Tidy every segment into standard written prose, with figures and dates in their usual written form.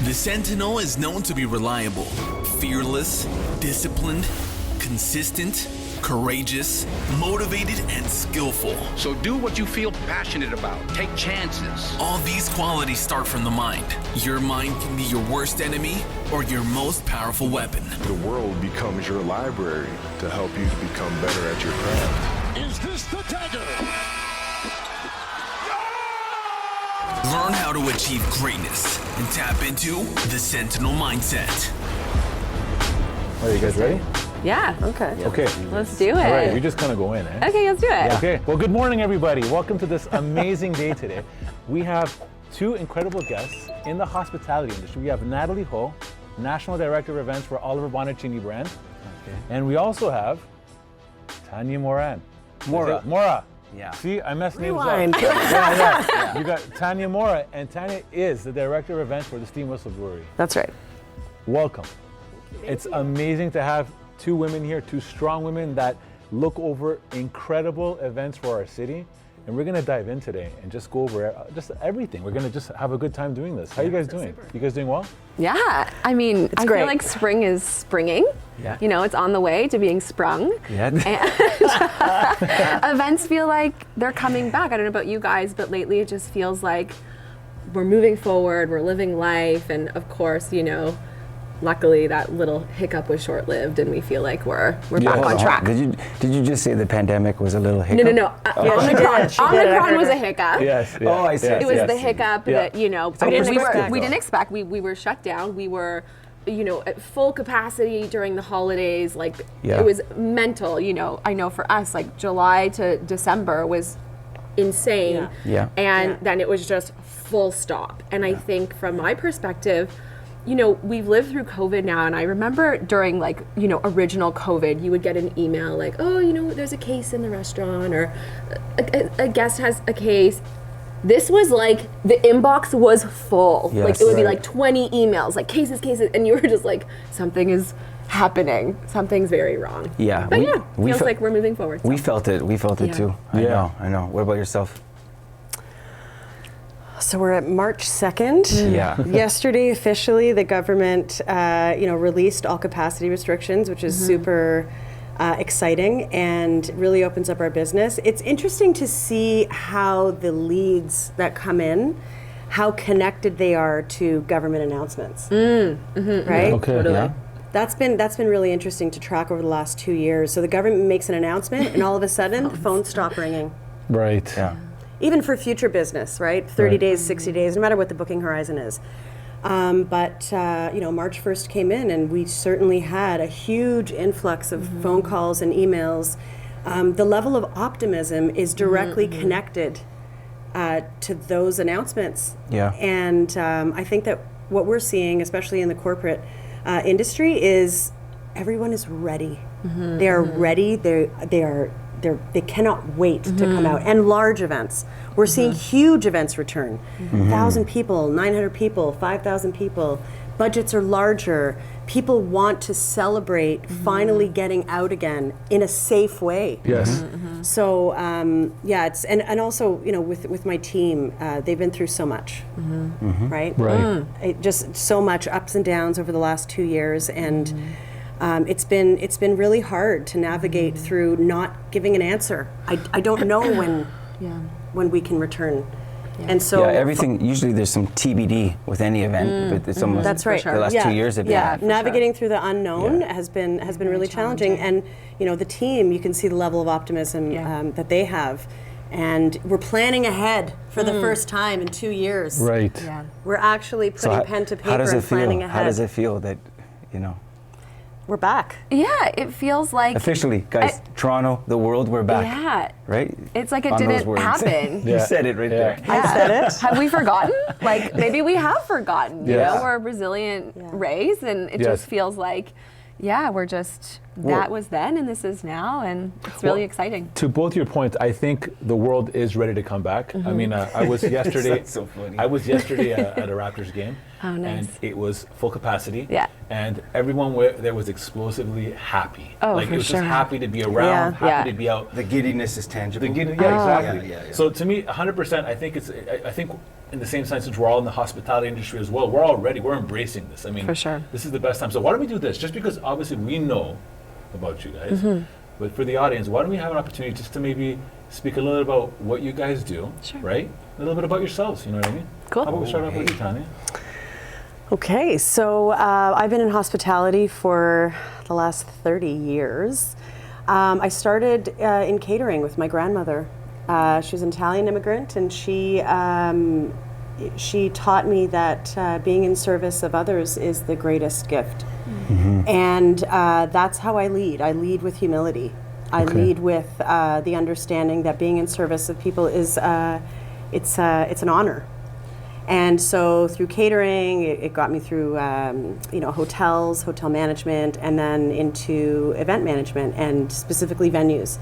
The Sentinel is known to be reliable, fearless, disciplined, consistent, courageous, motivated, and skillful. So do what you feel passionate about. Take chances. All these qualities start from the mind. Your mind can be your worst enemy or your most powerful weapon. The world becomes your library to help you to become better at your craft. Is this the dagger? Learn how to achieve greatness and tap into the Sentinel mindset. Are you guys ready? Yeah. Okay. Let's do it. All right, we just kind of go in, eh? Okay, let's do it. Okay. Well, good morning, everybody. Welcome to this amazing day today. We have two incredible guests in the hospitality industry. We have Natalie Ho, National Director of Events for Oliver Bonacini brand. Okay. And we also have Tanya Mora. Mora. Yeah. See, I messed names up. Rewind. Yeah. You got Tanya Mora, and Tanya is the Director of Events for the Steam Whistle Brewery. That's right. Welcome. It's amazing to have two women here, two strong women that look over incredible events for our city. And we're gonna dive in today and just go over just everything. We're gonna just have a good time doing this. How are you guys doing? You guys doing well? Yeah. I mean, I feel like spring is springing. Yeah. You know, it's on the way to being sprung. Yeah. And events feel like they're coming back. I don't know about you guys, but lately it just feels like we're moving forward, we're living life, and of course, you know, luckily that little hiccup was short-lived and we feel like we're back on track. Did you just say the pandemic was a little hiccup? No. Omicron was a hiccup. Yes. Yeah, Oh, I see. It was the hiccup that, you know, We didn't expect. We were shut down. We were, you know, at full capacity during the holidays. Like, it was mental, you know. I know for us, like, July to December was insane. Yeah. And then it was just full stop. And I think from my perspective, you know, we've lived through COVID now, and I remember during, like, you know, original COVID, you would get an email like, oh, you know, there's a case in the restaurant, or a guest has a case. This was like, the inbox was full. Yes. Like, it would be like 20 emails, like cases, and you were just like, something is happening. Something's very wrong. Yeah. But feels like we're moving forward. We felt it too. I know. What about yourself? So we're at March 2nd. Yeah. Yesterday, officially, the government, released all capacity restrictions, which is super exciting and really opens up our business. It's interesting to see how the leads that come in, how connected they are to government announcements. Right? Okay. Totally. Yeah. That's been really interesting to track over the last 2 years. So the government makes an announcement, and all of a sudden, phones stop ringing. Right. Yeah. Even for future business, right? 30 days, 60 days, no matter what the booking horizon is. But March 1st came in, and we certainly had a huge influx of phone calls and emails. The level of optimism is directly connected to those announcements. Yeah. And I think that what we're seeing, especially in the corporate industry, is everyone is ready. They are ready. They cannot wait to come out. And large events. We're seeing huge events return. 1,000 people, 900 people, 5,000 people. Budgets are larger. People want to celebrate finally getting out again in a safe way. Yes. So it's and also, you know, with my team, they've been through so much, right? Right. Just so much ups and downs over the last 2 years, and it's been really hard to navigate through not giving an answer. I don't know when we can return. And so everything, usually there's some TBD with any event, but it's almost that's right. the last 2 years have been. Navigating through the unknown has been really challenging. And you know, the team, you can see the level of optimism that they have. And we're planning ahead for the first time in 2 years. Right. Yeah. We're actually putting pen to paper and planning ahead. How does it feel that, you know? We're back. Yeah, it feels like Officially, guys, Toronto, the world, we're back. Yeah. Right? It's like it On those didn't words. happen. You said it right there. I said it. Have we forgotten? Like, maybe we have forgotten. You Yes. know, we're a resilient race, and it just feels like, we're just, that was then and this is now, and it's really exciting. To both your points, I think the world is ready to come back. I mean, I was yesterday. That's so funny. I was yesterday at a Raptors game, Oh, nice. and it was full capacity. Yeah. And everyone there was explosively happy. Oh, like for it was sure. just happy to be around, happy to be out. The giddiness is tangible. Exactly. Yeah. So to me, 100%. I think in the same sense, since we're all in the hospitality industry as well, we're embracing this. I mean, For sure. this is the best time. So why don't we do this? Just because obviously we know about you guys, but for the audience, why don't we have an opportunity just to maybe speak a little bit about what you guys do, right? A little bit about yourselves, you know what I mean? Cool. How about we start off with you, Tanya? Okay, so I've been in hospitality for the last 30 years. I started in catering with my grandmother. She was an Italian immigrant, and she taught me that being in service of others is the greatest gift. And that's how I lead. I lead with humility. I lead with the understanding that being in service of people is it's an honor. And so through catering, it got me through hotels, hotel management, and then into event management and specifically venues.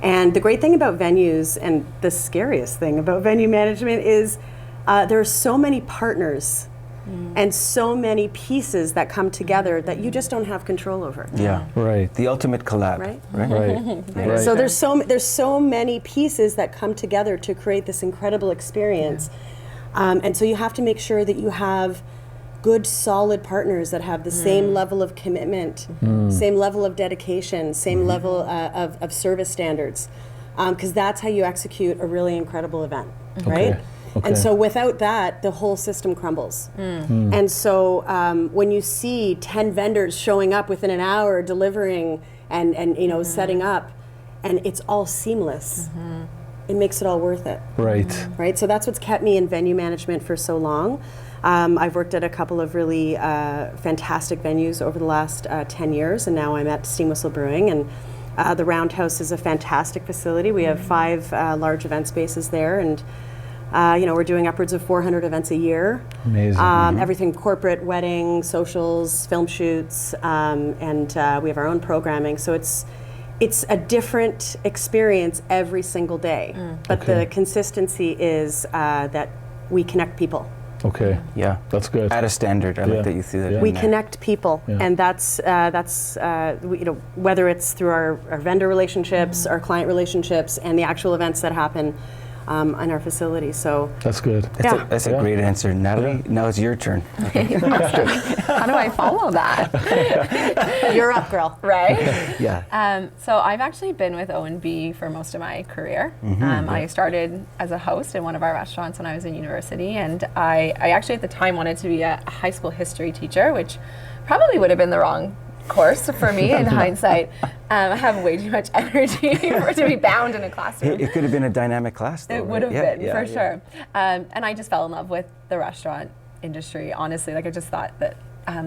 And the great thing about venues, and the scariest thing about venue management, is there are so many partners and so many pieces that come together that you just don't have control over. Yeah. Right. The ultimate collab. Right. Right. So there's so many pieces that come together to create this incredible experience. And so you have to make sure that you have good, solid partners that have the same level of commitment, same level of dedication, same level of service standards, because that's how you execute a really incredible event, right? And so without that, the whole system crumbles. And so when you see 10 vendors showing up within an hour, delivering and setting up, and it's all seamless, it makes it all worth it. Right. So that's what's kept me in venue management for so long. I've worked at a couple of really fantastic venues over the last 10 years, and now I'm at Steam Whistle Brewing, and the Roundhouse is a fantastic facility. We have 5 large event spaces there, and we're doing upwards of 400 events a year. Amazing. Everything corporate, wedding, socials, film shoots, and we have our own programming. So it's a different experience every single day. But the consistency is that we connect people. Okay. Yeah. That's good. At a standard. I like that you threw that in We there. connect people, and that's whether it's through our vendor relationships, our client relationships, and the actual events that happen in our facility. So That's good. That's a great answer. Natalie, now it's your turn. How do I follow that? you're up, girl. Right? Yeah. So I've actually been with O&B for most of my career. I started as a host in one of our restaurants when I was in university, and I actually at the time wanted to be a high school history teacher, which probably would have been the wrong course for me in hindsight. I have way too much energy to be bound in a classroom. It could have been a dynamic class, though. It would have right? been, for sure. And I just fell in love with the restaurant industry, honestly. Like, I just thought that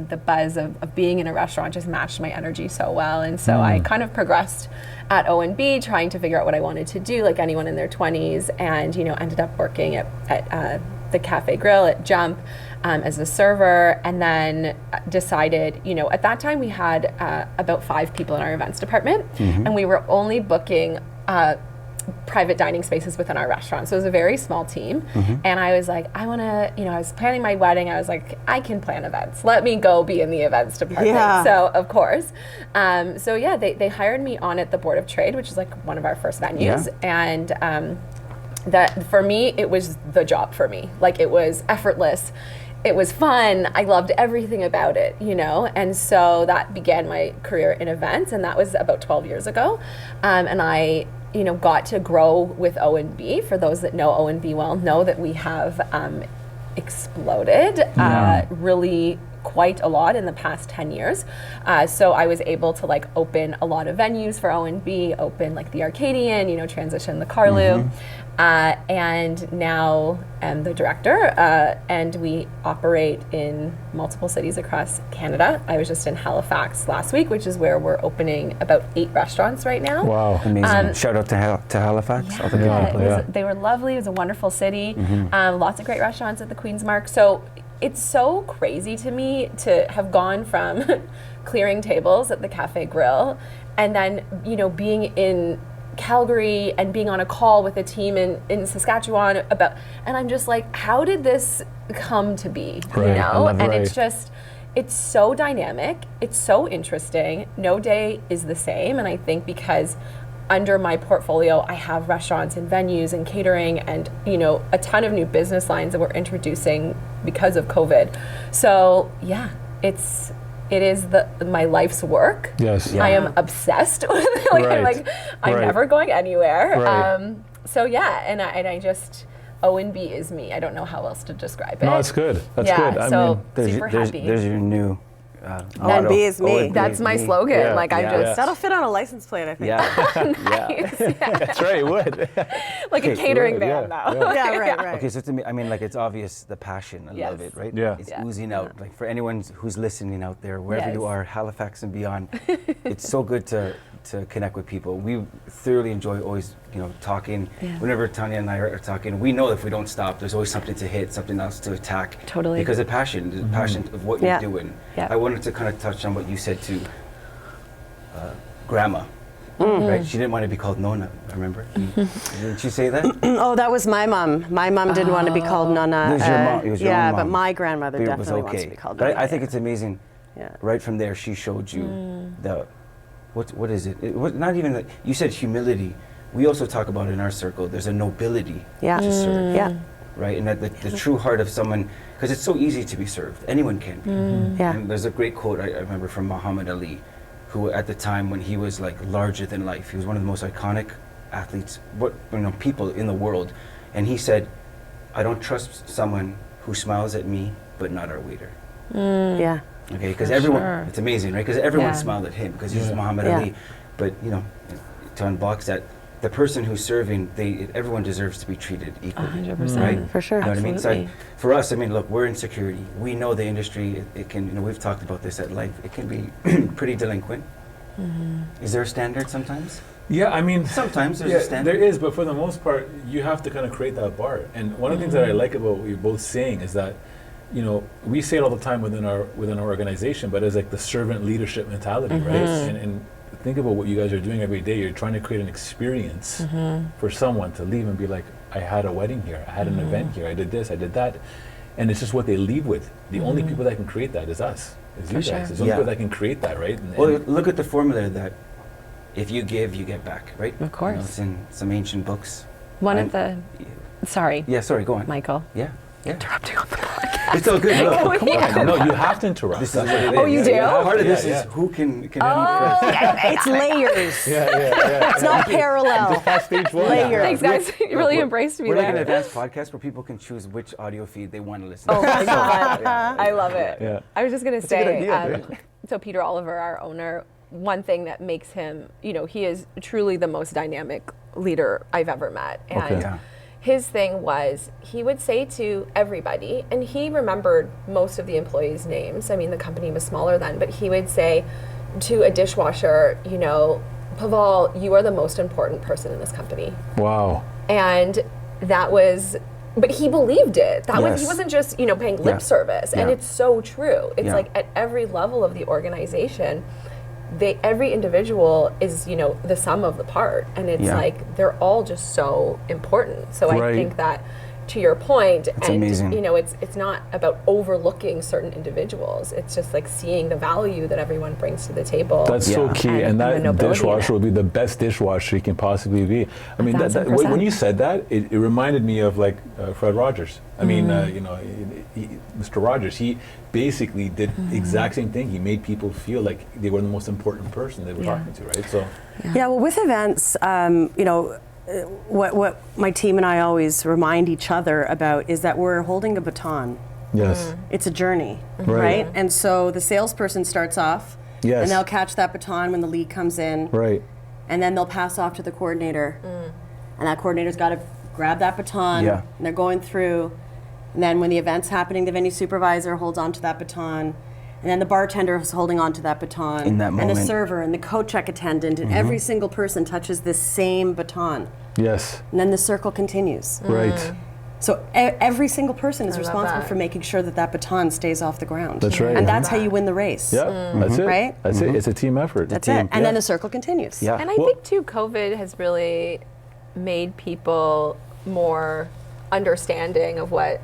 the buzz of being in a restaurant just matched my energy so well. And so I kind of progressed at O&B, trying to figure out what I wanted to do, like anyone in their 20s, and ended up working at the Cafe Grill at Jump as a server, and then decided, at that time we had about 5 people in our events department, and we were only booking private dining spaces within our restaurant. So it was a very small team. And I was like, I want to, I was planning my wedding. I was like, I can plan events. Let me go be in the events department. Yeah. So of course. They hired me on at the Board of Trade, which is like one of our first venues. And that for me, it was the job for me. Like, it was effortless. It was fun. I loved everything about it, and so that began my career in events, and that was about 12 years ago. And I, got to grow with O&B. For those that know O&B well, know that we have exploded really quite a lot in the past 10 years. So I was able to open a lot of venues for O&B, open the Arcadian, transition the Carlu. And now I'm the director, and we operate in multiple cities across Canada. I was just in Halifax last week, which is where we're opening about 8 restaurants right now. Wow. Amazing. Shout out to Halifax. All the people. They were lovely. It was a wonderful city. Lots of great restaurants at the Queen's Mark. So it's so crazy to me to have gone from clearing tables at the Cafe Grill, and then being in Calgary and being on a call with a team in Saskatchewan and I'm just like, how did this come to be? It's so dynamic, it's so interesting. No day is the same, and I think because under my portfolio, I have restaurants and venues and catering and, you know, a ton of new business lines that we're introducing because of COVID. So yeah, it is my life's work. Yes. I am obsessed with it. Right. I'm Right. never going anywhere. Right. So yeah, and I just, O&B is me. I don't know how else to describe it. No, that's good. That's Yeah, good. I so mean, super happy. There's your new. And B is me. That's my slogan. Yeah. Like I Yeah. just That'll fit on a license plate, I think. Yeah. that's right. It would. like a catering Good, band yeah, now. Yeah, right. Okay, so to me, I mean, like it's obvious the passion. I love Yes. it, right? Yeah. It's Yeah. oozing out. Like for anyone who's listening out there, wherever you Yes. are, Halifax and beyond, it's so good to connect with people. We thoroughly enjoy always, talking. Yeah. Whenever Tanya and I are talking, we know if we don't stop, there's always something to hit, something else to attack. Totally. Because the passion of what Yeah. you're doing. Yeah. I wanted to kind of touch on what you said to Grandma. Right? She didn't want to be called Nona, I remember. Didn't she say that? Oh, that was my mom. My mom didn't want to be called Nona. It was your mom. It was your yeah, own but mom. my grandmother But it was definitely okay. wants to be called But Nona. I think it's amazing. Yeah. Right from there, she showed you the what is it? Not even that. You said humility. We also talk about in our circle. There's a nobility Yeah. to serve. Yeah. Right, and that the true heart of someone, because it's so easy to be served. Anyone can be. Yeah. And there's a great quote I remember from Muhammad Ali, who at the time when he was like larger than life, he was one of the most iconic athletes, people in the world, and he said, "I don't trust someone who smiles at me, but not our waiter." Yeah. Okay, because everyone, sure. it's amazing, right? Because everyone Yeah. smiled at him because he's Yeah. Muhammad Yeah. Ali. But to unbox that, the person who's serving, everyone deserves to be treated equally. 100%. Right? For sure. You know what I mean? So Absolutely. for us, I mean, look, we're in security. We know the industry. It can, we've talked about this at length. It can be pretty delinquent. Is there a standard sometimes? Yeah, I mean, Sometimes there's yeah, a standard. there is, but for the most part, you have to kind of create that bar. And one of the things that I like about what you're both saying is that, we say it all the time within our organization, but it's like the servant leadership mentality, right? And think about what you guys are doing every day. You're trying to create an experience for someone to leave and be like, I had a wedding here, I had an event here, I did this, I did that. And it's just what they leave with. The only people that can create that is us, is you guys. sure. It's the only Yeah. people that can create that, right? And Well, look at the formula that if you give, you get back, right? Of course. It's in some ancient books. One And- of the, sorry, Yeah, sorry, go on. Michael. Yeah. Interrupting on the podcast. It's all good. Look, come on. no, you have to interrupt. This is what it is. Oh, you do? Part of this Yeah, is who can end Oh, first. It's layers. yeah. It's not parallel. Past stage one. Layers. Thanks, guys. You really embraced me We're like an there. advanced podcast where people can choose which audio feed they want to listen Oh to. my God. Yeah. I love it. Yeah. I was just going to a good say, idea, so Peter Oliver, our owner, one thing that makes him, he is truly the most dynamic leader I've ever met. And Okay. Yeah. his thing was he would say to everybody, and he remembered most of the employees' names. I mean, the company was smaller then, but he would say to a dishwasher, Paval, you are the most important person in this company. Wow. And that was, but he believed it. That was, he Yes. wasn't just, paying lip Yeah. service. And Yeah. it's so true. It's Yeah. like at every level of the organization, every individual is, the sum of the part. And it's Yeah. like, they're all just so important. So I Right. think that to your point, It's and amazing. it's not about overlooking certain individuals. It's just like seeing the value that everyone brings to the table. That's so Yeah. key, And and the that nobility in dishwasher it. would be the best dishwasher he can possibly be. I mean, when 1,000%. you said that, it reminded me of like Fred Rogers. I mean, Mr. Rogers, he basically did the exact same thing. He made people feel like they were the most important person they were Yeah. talking to, right? So, Yeah, well, with events, what my team and I always remind each other about is that we're holding a baton. yes, It's a journey, Right. right? And so the salesperson starts off, Yes. and they'll catch that baton when the lead comes in, right, and then they'll pass off to the coordinator, and that coordinator's got to grab that baton, Yeah. and they're going through, and then when the event's happening, the venue supervisor holds on to that baton, and then the bartender is holding on to that baton, In that and the moment. server and the coat check attendant, and every single person touches this same baton, yes, and then the circle continues. right. So every single person is love responsible that. for making sure that that baton stays off the ground. That's right. And that's how you win the race. Yeah, that's it. Right? That's it. It's a team effort. That's team, it. And then yeah. the circle continues. Yeah. And I Well- think too, COVID has really made people more understanding of what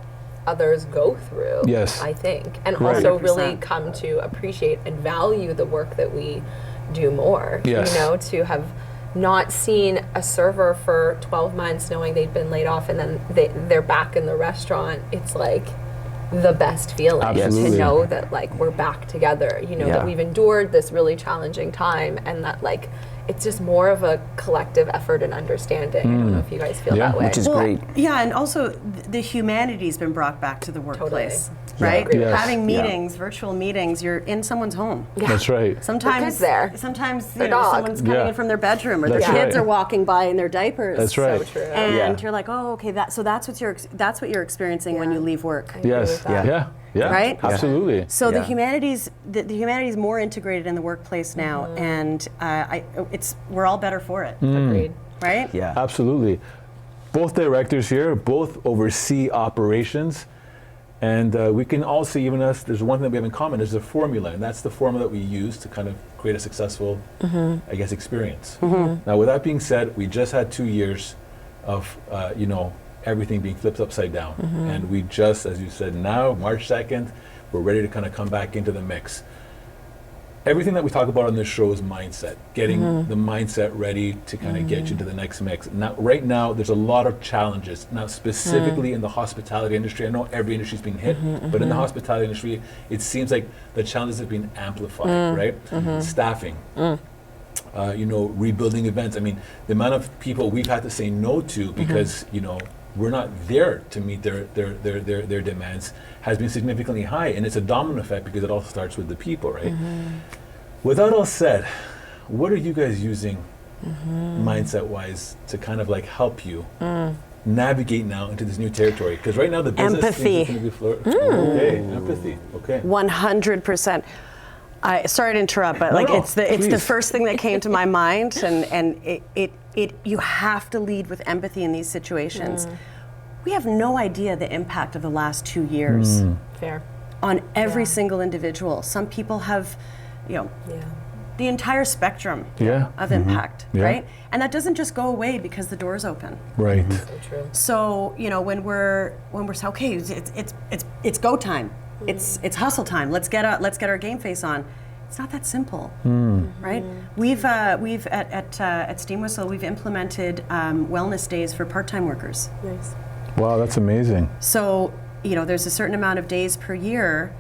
others go through. Yes. I think, and Right. also really 100%. come to appreciate and value the work that we do more. Yes. To have not seeing a server for 12 months knowing they'd been laid off and then they're back in the restaurant, it's like the best feeling Absolutely. to know that like we're back together, you know, that we've endured this really challenging time, and that like it's just more of a collective effort and understanding. I don't know if you guys feel that way. Which is great. Yeah, and also the humanity's been brought back to the workplace, right? Yes. Having meetings, virtual meetings, you're in someone's home. That's right. Sometimes kids there. Sometimes Their you know, dog. someone's coming in from their bedroom, or That's their kids right. are walking by in their diapers. That's right. So true. And you're like, oh, okay, that's what you're experiencing when you leave work. Yes. Yeah. Right? Absolutely. So the humanities more integrated in the workplace now, and we're all better for it. Agreed. Right? Yeah. Absolutely. Both directors here, both oversee operations, and we can all see, even us, there's one thing that we have in common, there's a formula, and that's the formula that we use to kind of create a successful, I guess, experience. Now, with that being said, we just had 2 years of, everything being flipped upside down. And we just, as you said, now, March 2nd, we're ready to kind of come back into the mix. Everything that we talk about on this show is mindset, getting the mindset ready to kind of get you to the next mix. Now, right now, there's a lot of challenges. Now, specifically in the hospitality industry, I know every industry is being hit, but in the hospitality industry, it seems like the challenges have been amplified, right? Staffing, rebuilding events. I mean, the amount of people we've had to say no to because, we're not there to meet their demands has been significantly high, and it's a domino effect because it all starts with the people, right? With that all said, what are you guys using mindset-wise to kind of like help you navigate now into this new territory? Because right now the business Empathy. things are going to be Okay, empathy. Okay. 100%. Sorry to interrupt, but it's the please. first thing that came to my mind, and you have to lead with empathy in these situations. We have no idea the impact of the last 2 years Fair. on every single individual. Some people have, the entire spectrum of impact, right? And that doesn't just go away because the door's open. Right. So true. So when we're saying, okay, it's go time, it's hustle time. Let's get our game face on. It's not that simple, right? We've at Steam Whistle, we've implemented wellness days for part-time workers. Nice. Wow, that's amazing. So there's a certain amount of days per year.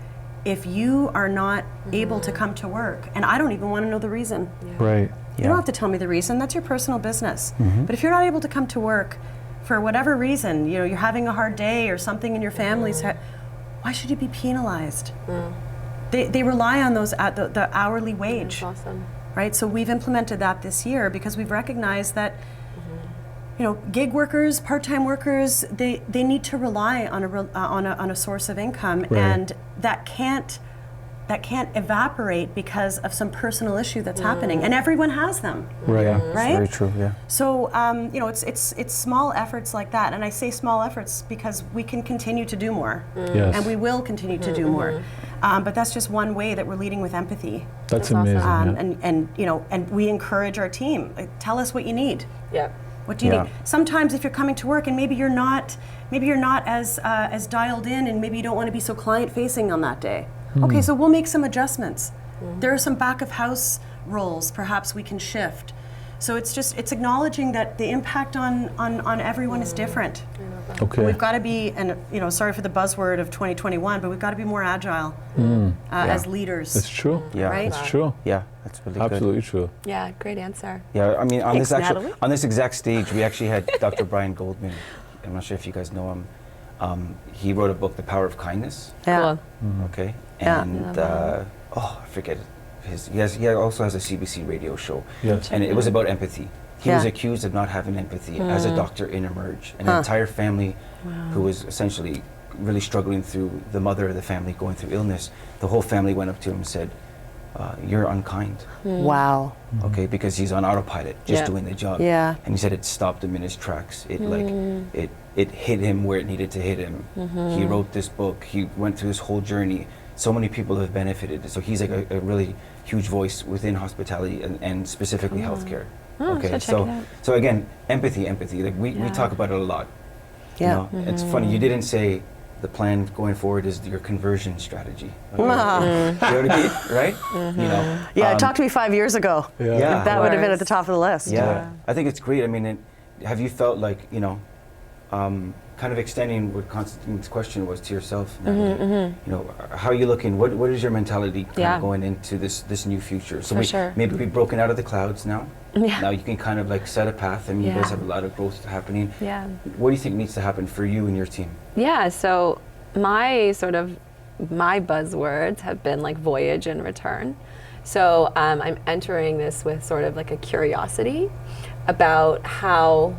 If you are not able to come to work, and I don't even want to know the reason. Right. You don't have to tell me the reason. That's your personal business. But if you're not able to come to work for whatever reason, you're having a hard day or something in your family's, why should you be penalized? They rely on those at the hourly wage. That's awesome. Right? So we've implemented that this year because we've recognized that gig workers, part-time workers, they need to rely on a source of income, and that can't evaporate because of some personal issue that's happening, and everyone has them. Right. Right? Very true, yeah. So it's small efforts like that, and I say small efforts because we can continue to do more, Yes. and we will continue to do more. But that's just one way that we're leading with empathy. That's amazing. And we encourage our team. Like, tell us what you need. Yeah. What do you need? Sometimes if you're coming to work and maybe you're not as dialed in, and maybe you don't want to be so client facing on that day. Okay, so we'll make some adjustments. There are some back of house roles perhaps we can shift. So it's acknowledging that the impact on everyone is different. Okay. We've got to be, and sorry for the buzzword of 2021, but we've got to be more agile as leaders. It's true. Yeah. Right? It's true. Yeah, that's really good. Absolutely true. Yeah, great answer. Yeah, I mean, Thanks, Natalie. on this exact stage, we actually had Dr. Brian Goldman. I'm not sure if you guys know him. He wrote a book, The Power of Kindness. Yeah. Okay, Yeah. and I forget he also has a CBC radio show. Yes. And it was about empathy. He was Yeah. accused of not having empathy as a doctor in Emerge. An entire family who was essentially really struggling through, the mother of the family going through illness. The whole family went up to him and said, "You're unkind." Wow. Okay, because he's on autopilot, just Yeah. doing the job. Yeah. And he said it stopped him in his tracks. It hit him where it needed to hit him. He wrote this book. He went through this whole journey. So many people have benefited. So he's like a really huge voice within hospitality and specifically healthcare. Okay, so again, empathy. Like we talk about it a lot. Yeah. It's funny, you didn't say the plan going forward is your conversion strategy. You know what I mean? Right? You know. Yeah, talk to me 5 years ago. Yeah. That would have been at the top of the list. Yeah. I think it's great. I mean, have you felt like, you know, kind of extending what Constantine's question was to yourself, Natalie, you know, how are you looking? What is your mentality kind of going into this new future? So maybe we've broken out of the clouds now. Now you can kind of like set a path. I mean, you guys have a lot of growth happening. Yeah. What do you think needs to happen for you and your team? Yeah, so my buzzwords have been like voyage and return. So I'm entering this with sort of like a curiosity about how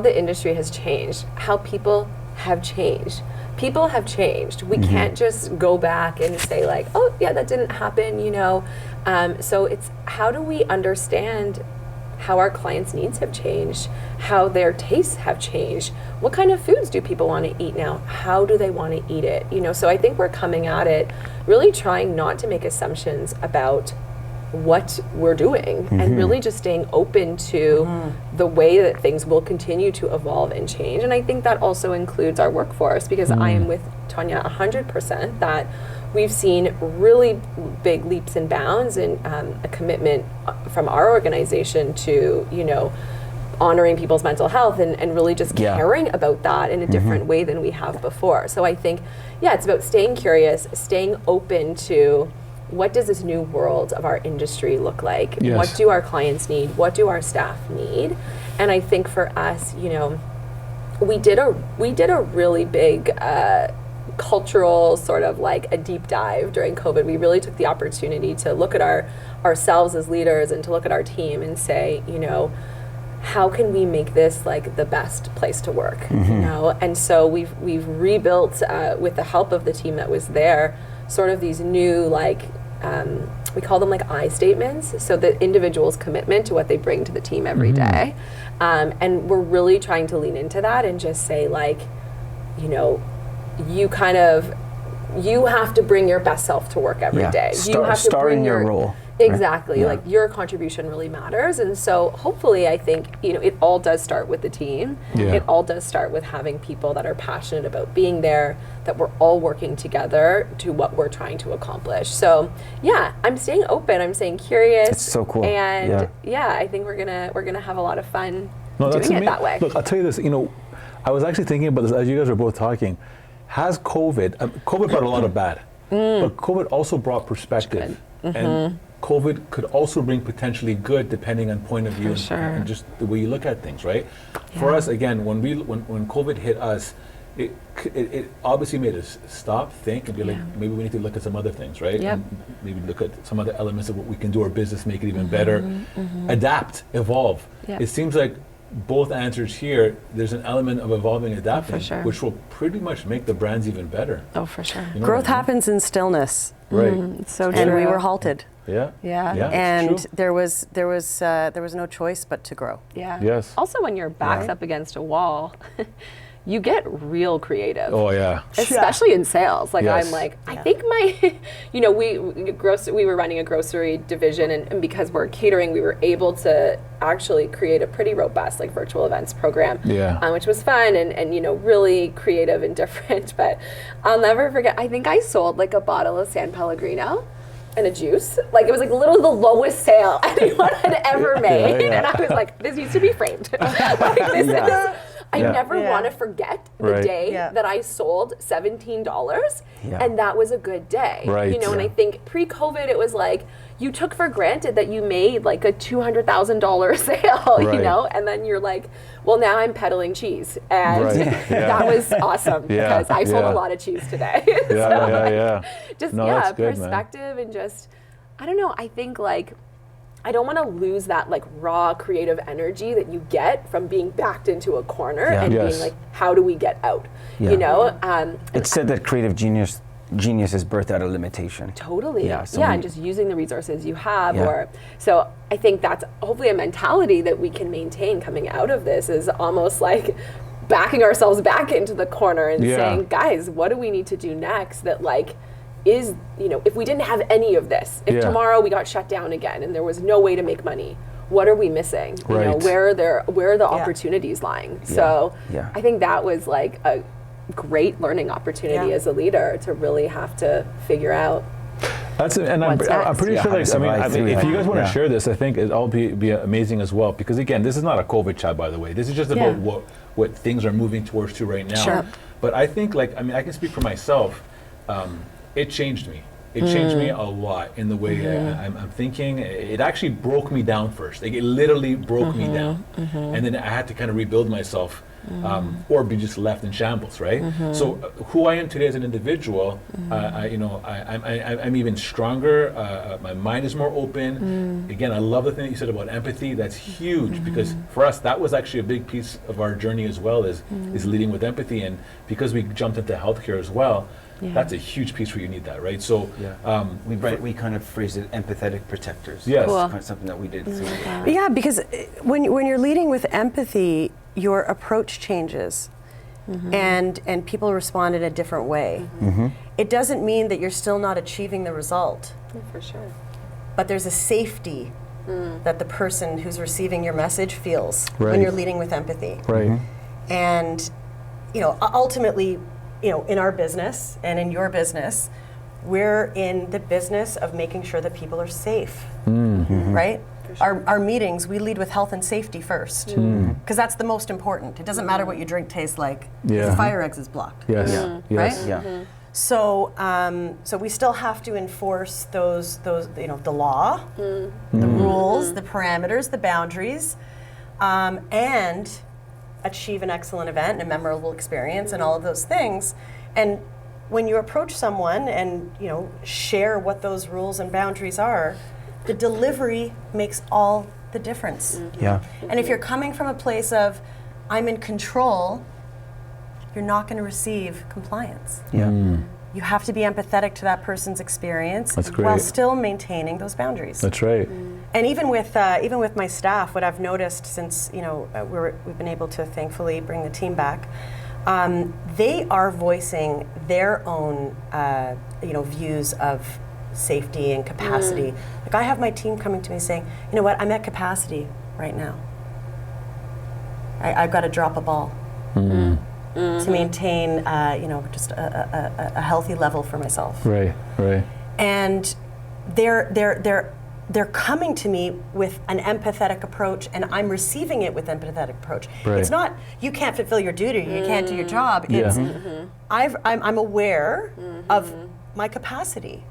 the industry has changed, how people have changed. People have changed. We can't just go back and say like, oh yeah, that didn't happen, you know. So it's how do we understand how our clients' needs have changed, how their tastes have changed, what kind of foods do people want to eat now, how do they want to eat it, you know. So I think we're coming at it really trying not to make assumptions about what we're doing and really just staying open to the way that things will continue to evolve and change. And I think that also includes our workforce, because I am with Tanya 100% that we've seen really big leaps and bounds in a commitment from our organization to, you know, honoring people's mental health and really just caring about that in a different way than we have before. So I think, it's about staying curious, staying open to what does this new world of our industry look like? Yes. What do our clients need? What do our staff need? And I think for us, you know, we did a really big cultural sort of like a deep dive during COVID. We really took the opportunity to look at ourselves as leaders and to look at our team and say, you know, how can we make this like the best place to work? You know, and so we've rebuilt with the help of the team that was there, sort of these new like we call them like I statements. So the individual's commitment to what they bring to the team every day, and we're really trying to lean into that and just say like, you know, you have to bring your best self to work every day. You have to bring your role. Exactly. Like your contribution really matters. And so hopefully I think, you know, it all does start with the team. It all does start with having people that are passionate about being there, that we're all working together to what we're trying to accomplish. So I'm staying open, I'm staying curious. It's so cool. And I think we're gonna have a lot of fun doing it that way. Look, I'll tell you this, you know, I was actually thinking about this as you guys were both talking. Has COVID brought a lot of bad, but COVID also brought perspective. And COVID could also bring potentially good, depending on point of view and just the way you look at things, right? For us, again, when COVID hit us, it obviously made us stop, think, and be like, maybe we need to look at some other things, right? And maybe look at some other elements of what we can do our business, make it even better, adapt, evolve. It seems like both answers here, there's an element of evolving, adapting, which will pretty much make the brands even better. Oh, for sure. You know Growth happens in stillness. Right. It's so true. And we were halted. Yeah. And it's true. there was no choice but to grow. Yes. Also, when your back's up against a wall, you get real creative. Oh yeah. Especially in sales. Like Yes. I'm like, I think my, you know, we were running a grocery division, and because we're catering, we were able to actually create a pretty robust like virtual events program. Which was fun and you know, really creative and different. But I'll never forget, I think I sold like a bottle of San Pellegrino and a juice. Like it was like literally the lowest sale anyone had ever made. And I was like, this needs to be framed. Like this is, I never want to forget the day that I sold $17 and that was a good day. You know, and I think pre-COVID it was like you took for granted that you made like a $200,000 sale, you know, and then you're like, well, now I'm peddling cheese, and that was awesome because I sold a lot of cheese today. Just good, perspective and just, I don't know. I think like I don't want to lose that like raw creative energy that you get from being backed into a corner and being like, how do we get out? You know, it's said that creative genius is birthed out of limitation. Totally. And just using the resources you have. So I think that's hopefully a mentality that we can maintain coming out of this, is almost like backing ourselves back into the corner and saying, guys, what do we need to do next that like is, you know, if we didn't have any of this, if tomorrow we got shut down again and there was no way to make money, what are we missing? You know, where are the opportunities lying? So I think that was like great learning opportunity Yeah. as a leader to really have to figure out. That's it, and I'm What's pretty next? sure. Yeah, Like, how to survive if through you it. guys want to Yeah. share this, I think it'll be amazing as well. Because again, this is not a COVID chat, by the way. This is just about what things are moving towards to right now. Sure. But I think, like, I mean, I can speak for myself. It changed me. It changed me a lot in the way I'm thinking. It actually broke me down first. Like, it literally broke me down, and then I had to kind of rebuild myself, or be just left in shambles, right? So who I am today as an individual, I'm even stronger. My mind is more open. Again, I love the thing that you said about empathy. That's huge because for us, that was actually a big piece of our journey as well. Is leading with empathy, and because we jumped into healthcare as well. That's a huge piece where you need that, right? So we kind of phrased it empathetic protectors. Yes. That's Cool. kind of something that we did. Yeah, because when you're leading with empathy, your approach changes, and people respond in a different way. It doesn't mean that you're still not achieving the result, For sure. but there's a safety that the person who's receiving your message feels Right. when you're leading with empathy. right. And ultimately, in our business and in your business, we're in the business of making sure that people are safe, right? Our meetings, we lead with health and safety first, because that's the most important. It doesn't matter what your drink tastes like if Yeah. the fire exit is blocked. Yes. Yeah. Yes. Right? Yeah. So, so we still have to enforce those, the law, the rules, the parameters, the boundaries, and achieve an excellent event and a memorable experience and all of those things. And when you approach someone and share what those rules and boundaries are, the delivery makes all the difference. Yeah. And if you're coming from a place of I'm in control, you're not going to receive compliance. Yeah. You have to be empathetic to that person's experience That's while great. still maintaining those boundaries. That's right. And even with my staff, what I've noticed since we've been able to thankfully bring the team back, they are voicing their own views of safety and capacity. Like I have my team coming to me saying, you know what, I'm at capacity right now. I've got to drop a ball to maintain just a healthy level for myself. Right. Right. And they're coming to me with an empathetic approach, and I'm receiving it with empathetic approach. Right. It's not you can't fulfill your duty, you can't do your job. Yeah. It's I'm aware of my capacity,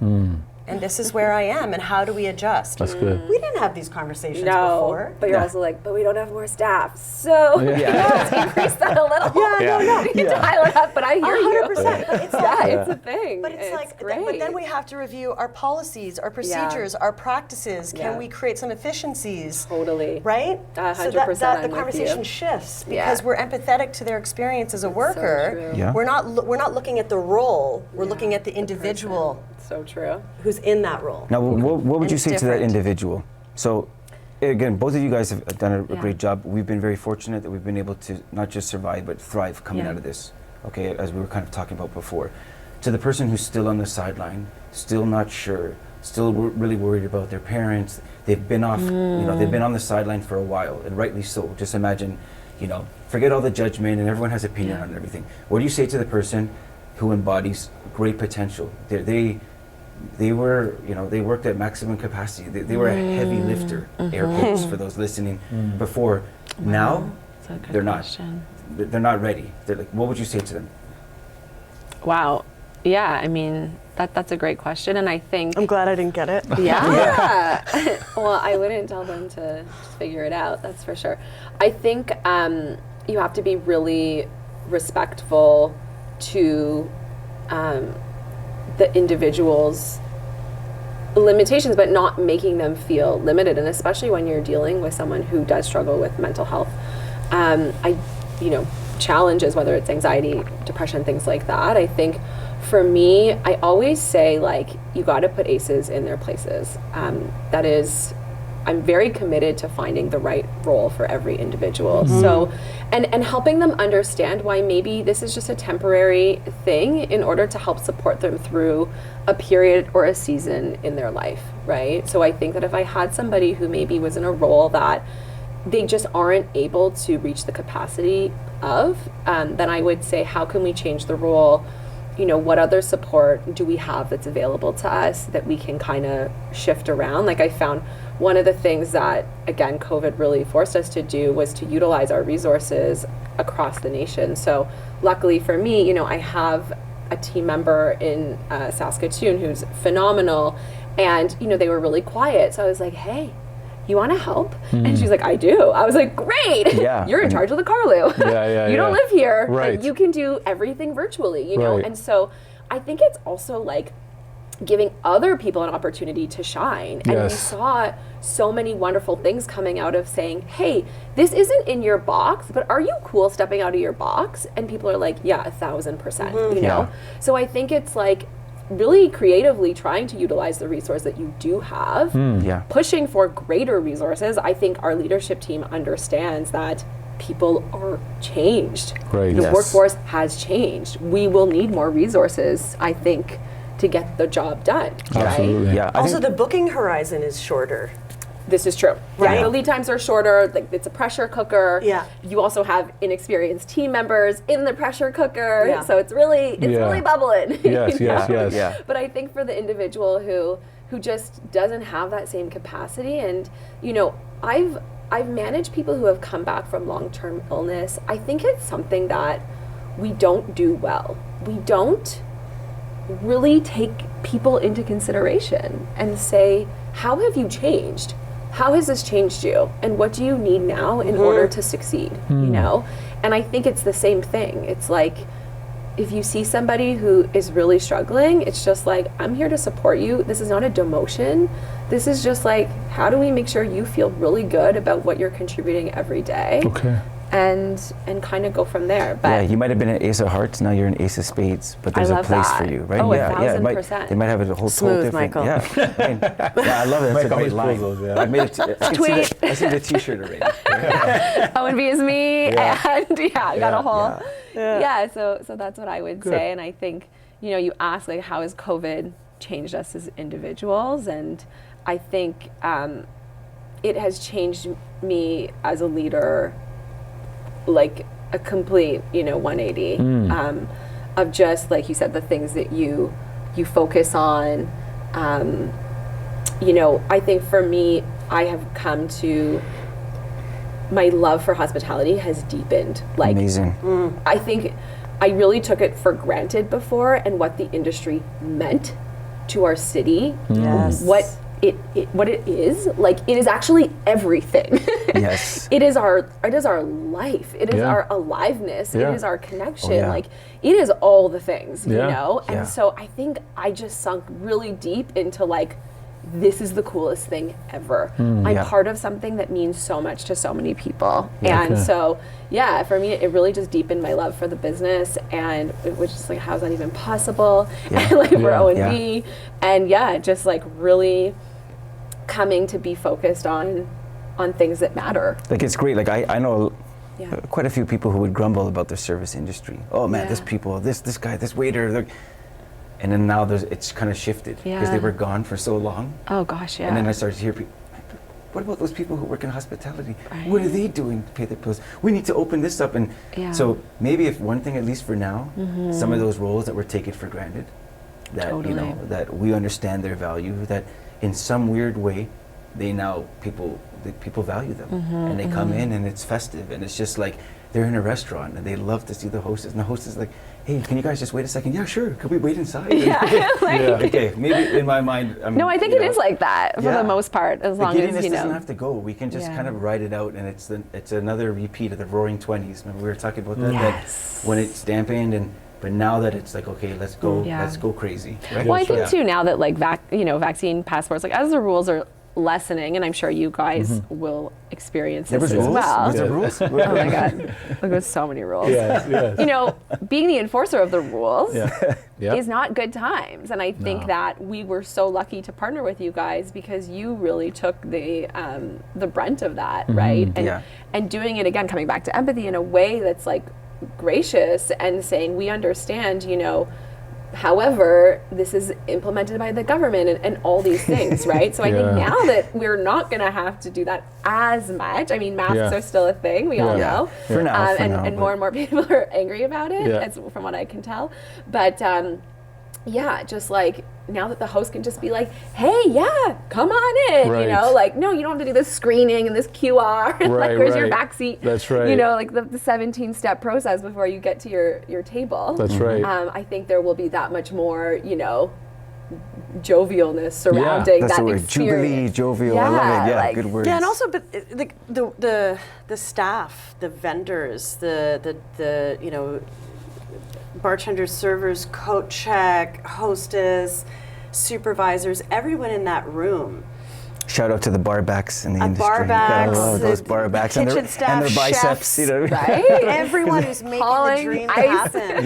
and this is where I am, and how do we adjust? That's good. We didn't have these conversations No, before. but you're also like, but we don't have more staff, so let's increase that a little. No. We need to dial it up, but I hear you. 100%. It's Yeah, like, it's a thing. But it's like, great. but then we have to review our policies, our procedures, our practices. Can Yeah. we create some efficiencies? Totally. Right? 100% So that the I'm with conversation you. shifts Yeah. because we're empathetic to their experience as a worker. true. Yeah. We're not looking at the role. We're looking at the individual So true. who's in that role. Now, what would And you it's say to that different. individual? So, again, both of you guys have done a Yeah. great job. We've been very fortunate that we've been able to not just survive, but thrive coming Yeah. out of this, okay, as we were kind of talking about before. To the person who's still on the sideline, still not sure, still really worried about their parents, they've been off, they've been on the sideline for a while, and rightly so. Just imagine, forget all the judgment, and everyone has opinion on everything. What do you say to the person who embodies great potential? They worked at maximum capacity. They were a heavy lifter, air quotes for those listening before. Now, That's a good they're question. not. They're not ready. They're like, what would you say to them? Wow. Yeah, I mean, that's a great question, and I think I'm glad I didn't get it. yeah. Well, I wouldn't tell them to just figure it out. That's for sure. I think you have to be really respectful to the individual's limitations, but not making them feel limited. And especially when you're dealing with someone who does struggle with mental health, challenges, whether it's anxiety, depression, things like that. I think for me, I always say, like, you got to put aces in their places. That is, I'm very committed to finding the right role for every individual. So, and helping them understand why maybe this is just a temporary thing in order to help support them through a period or a season in their life, right? So I think that if I had somebody who maybe was in a role that they just aren't able to reach the capacity of, then I would say, how can we change the rule? You know, what other support do we have that's available to us that we can kind of shift around? Like, I found one of the things that, again, COVID really forced us to do was to utilize our resources across the nation. So luckily for me, you know, I have a team member in Saskatoon who's phenomenal, and, you know, they were really quiet. So I was like, hey, you want to help? And she's like, I do. I was like, great. Yeah. You're in charge of the Carlu. Yeah, you don't live here. Right. Like, you can do everything virtually, you know? Right. And so I think it's also like giving other people an opportunity to shine. And we saw so many wonderful things coming out of saying, hey, this isn't in your box, but are you cool stepping out of your box? And people are like, yeah, 1,000%, you know? So I think it's like really creatively trying to utilize the resource that you do have, pushing for greater resources. I think our leadership team understands that people are changed. Right. The workforce has changed. We will need more resources, I think, to get the job done. Absolutely. Right? Yeah. I Also, think the booking horizon is shorter. This is true. Right. Yeah, the lead times are shorter. Like, it's a pressure cooker. Yeah. You also have inexperienced team members in the pressure cooker. Yeah. So it's really bubbling. Yes, you know? yes. But I think for the individual who just doesn't have that same capacity, and, you know, I've managed people who have come back from long-term illness. I think it's something that we don't do well. We don't really take people into consideration and say, how have you changed? How has this changed you? And what do you need now in order to succeed? You know? And I think it's the same thing. It's like, if you see somebody who is really struggling, it's just like, I'm here to support you. This is not a demotion. This is just like, how do we make sure you feel really good about what you're contributing every day? Okay. And kind of go from there. But yeah, you might have been an ace of hearts, now you're an ace of spades, but there's a love place that. for you, right? Oh, yeah, it might, 1000%. they might have a whole Smooth, different. Michael. Yeah, I love it. That's a great line. puzzles, yeah. I made it. I see the T-shirt already. O&B is me, and I got a whole, so that's what I would Good. say. And I think, you know, you ask, like, how has COVID changed us as individuals? And I think it has changed me as a leader, like a complete, you know, 180 of just, like you said, the things that you focus on. You know, I think for me, I have come to, my love for hospitality has deepened. Like, Amazing. I think I really took it for granted before, and what the industry meant to our city, Yes. what it is. Like, it is actually everything. Yes. It is our life. It is Yeah. our aliveness. Yeah. It is our connection. Oh, yeah. Like, it is all the things, you Yeah. know? Yeah. And so I think I just sunk really deep into, like, this is the coolest thing ever. I'm Yeah. part of something that means so much to so many people. Yeah. And Okay. so, yeah, for me, it really just deepened my love for the business, and it was just like, how's that even possible? And like, for Yeah. O&B. And yeah, just like really coming to be focused on things that matter. Like, it's great. Like, I know Yeah. quite a few people who would grumble about their service industry. Oh man, Yeah. this people, this guy, this waiter. And then now it's kind of shifted because they Yeah. were gone for so long. Oh gosh, yeah. And then I started to hear people, what about those people who work in hospitality? What are they doing to pay their bills? We need to open this up. And Yeah. so maybe if one thing, at least for now, some of those roles that were taken for granted, that, you know, Totally. that we understand their value, that in some weird way, they now, people value them. And they come in and it's festive. And it's just like, they're in a restaurant and they love to see the hostess. And the hostess is like, hey, can you guys just wait a second? Yeah, sure. Could we wait inside? Yeah, like- Okay, maybe in my mind. No, I think it is like that for Yeah. the most part, as The long giddiness as, you doesn't know. have to go. We can just Yeah. kind of ride it out, and it's another repeat of the Roaring 20s. Remember we were talking about that? Yes. That when it's dampened, but now that it's like, okay, let's go, Yeah. let's go crazy. Right? Well, I think Yeah. too now that like vaccine passports, like as the rules are lessening, and I'm sure you guys will experience There this was as rules. well. Was there rules? Oh my God, look, there's so many rules. Yes, yes. You know, being the enforcer of the rules Yep. is not good times, and I think that we were so lucky to partner with you guys because you really took the brunt of that, right? And Yeah. and doing it again, coming back to empathy in a way that's like gracious and saying, we understand, you know, However, this is implemented by the government and all these things, right? So I think now that we're not going to have to do that as much. I mean, masks are still a thing, we all know. For now, and more and more people are angry about it, as, from what I can tell. But just like now that the host can just be like, hey, come on in, you know, like, no, you don't have to do this screening and this QR, and like, where's your back seat? That's right. You know, like the 17-step process before you get to your table. That's right. I think there will be that much more, you know, jovialness surrounding that's that the word. experience. Jubilee, jovial, I love it. Yeah, like, good words. Yeah, and also, but the staff, the vendors, the you know, bartenders, servers, coat check, hostess, supervisors, everyone in that room. Shout out to the barbacks in the industry. Barbacks, I love those barbacks and kitchen their, staff, and their biceps. chefs, You know, right? Everyone who's making the dream happen.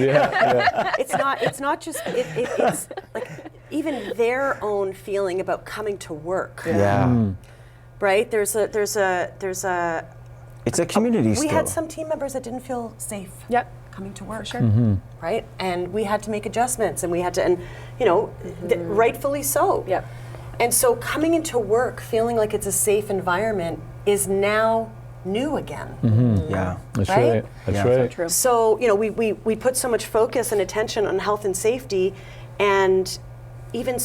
It's not just it's like even their own feeling about coming to work. Right? There's a it's a community we still. had some team members that didn't feel safe. Coming to work, right? And we had to make adjustments, and we had to, and you know, rightfully so. And so coming into work feeling like it's a safe environment is now new again. Yeah, that's right. right. That's Yeah. right. So true. So you know, we put so much focus and attention on health and safety, and even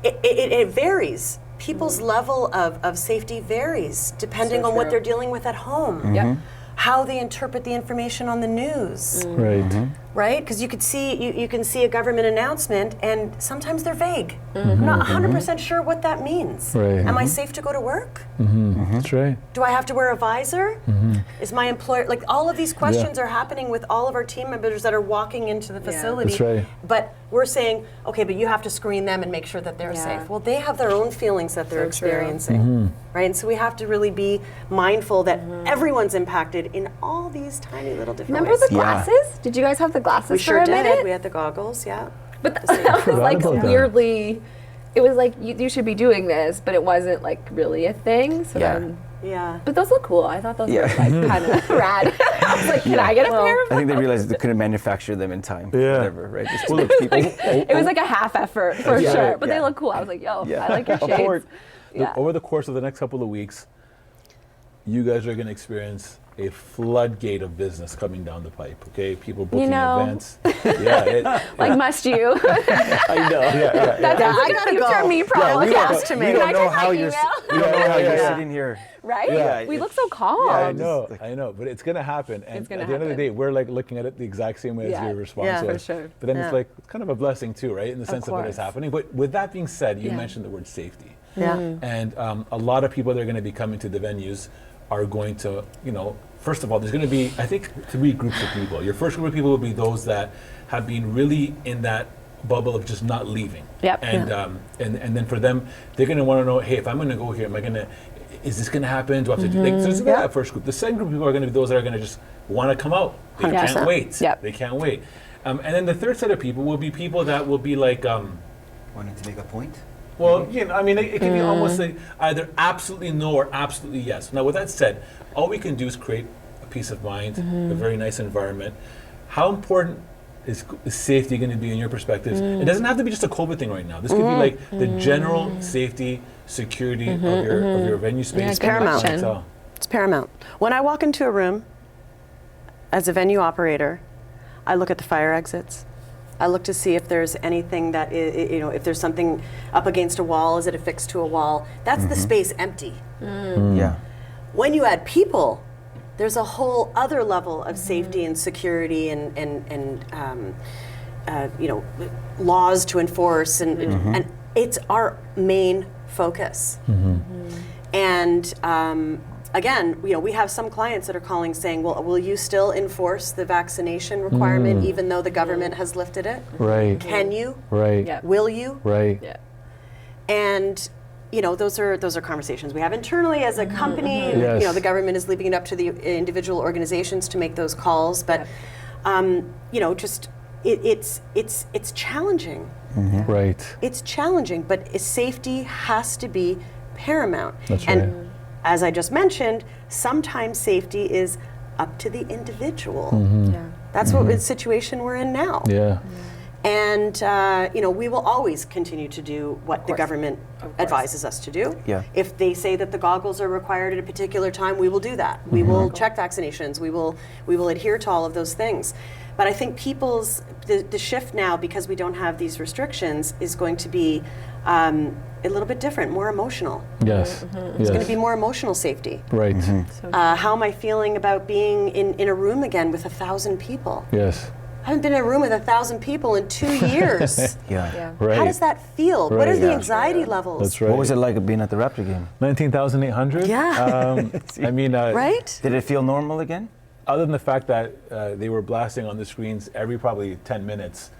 it varies. People's level of safety varies depending on what they're dealing with at home. How they interpret the information on the news, right? Because you could see you can see a government announcement, and sometimes they're vague. I'm not 100% sure what that means. Am I safe to go to work? That's right. Do I have to wear a visor? Is my employer, like, all of these questions are happening with all of our team members that are walking into the facility. That's right. But we're saying, okay, but you have to screen them and make sure that they're safe. Well, they have their own feelings that they're experiencing, right? And so we have to really be mindful that everyone's impacted in all these tiny little different Remember ways. the glasses? Did you guys have the glasses We for sure a did. minute? We had the goggles, But that was like about that. weirdly, it was like you should be doing this, but it wasn't like really a thing. So then, but those look cool. I thought those were like kind of rad. I was like, can I get a pair of I think they realized they couldn't manufacture them in time. Yeah. Whatever, right? Just to make people. it was like a half effort for Yeah. sure, but Yeah. they look cool. I was like, yo, I like your shades. Over the course of the next couple of weeks, you guys are going to experience a floodgate of business coming down the pipe. Okay, people booking events. Like, must you? I know. That's I gotta future go. me problem. we don't- to me. We Can don't I know check how my you're. email? We don't know how you're Yeah. sitting here. Right? Yeah. We look so calm. I know, but it's gonna happen. And It's gonna at the end of the happen. day, we're like looking at it the exact same way as your response Yeah, was. for sure. But then it's like it's kind of a blessing too, right? In the sense of what is course. happening. But with that being said, you mentioned the word safety. Yeah. And a lot of people that are going to be coming to the venues are going to, you know, first of all, there's going to be, I think, 3 groups of people. Your first group of people will be those that have been really in that bubble of just not leaving. And then for them, they're going to want to know, hey, if I'm going to go here, is this going to happen? Do I have to do? Like, so this is that first group. The second group of people are going to be those that are going to just want to come out. They can't wait. They can't wait. And then the third set of people will be people that will be like, Wanting to make a point? well, you know, I mean, it can be almost like either absolutely no or absolutely yes. Now, with that said, all we can do is create a peace of mind, a very nice environment. How important is safety going to be in your perspectives? It doesn't have to be just a COVID thing right now. This could be like the general safety, security of your venue space. It's paramount. So, It's paramount. When I walk into a room as a venue operator, I look at the fire exits. I look to see if there's anything that, you know, if there's something up against a wall, is it affixed to a wall? That's the space empty. Yeah. When you add people, there's a whole other level of safety and security and you know, laws to enforce, and it's our main focus. And again, you know, we have some clients that are calling saying, well, will you still enforce the vaccination requirement even though the government has lifted it? right, Can you? right, Yeah. Will you? right. And you know, those are conversations we have internally as a company. Yes. You know, the government is leaving it up to the individual organizations to make those calls. But you know, just it's challenging. Right. It's challenging, but safety has to be paramount. That's and right. as I just mentioned, sometimes safety is up to the individual. That's what the situation we're in now. Yeah. And we will always continue to do what the government advises us to do. Yeah. If they say that the goggles are required at a particular time, we will do that. We will check vaccinations. We will adhere to all of those things. But I think the shift now, because we don't have these restrictions, is going to be a little bit different, more emotional. Yes. It's going to be more emotional safety. Right. How am I feeling about being in a room again with 1,000 people? Yes. I haven't been in a room with 1,000 people in 2 years. Yeah. Right. How does that feel? What are Right. the Yeah. anxiety levels? That's right. What was it like being at the Raptor game? 19,800? Yeah. I mean, Right? Did it feel normal again? other than the fact that they were blasting on the screens every probably 10 minutes,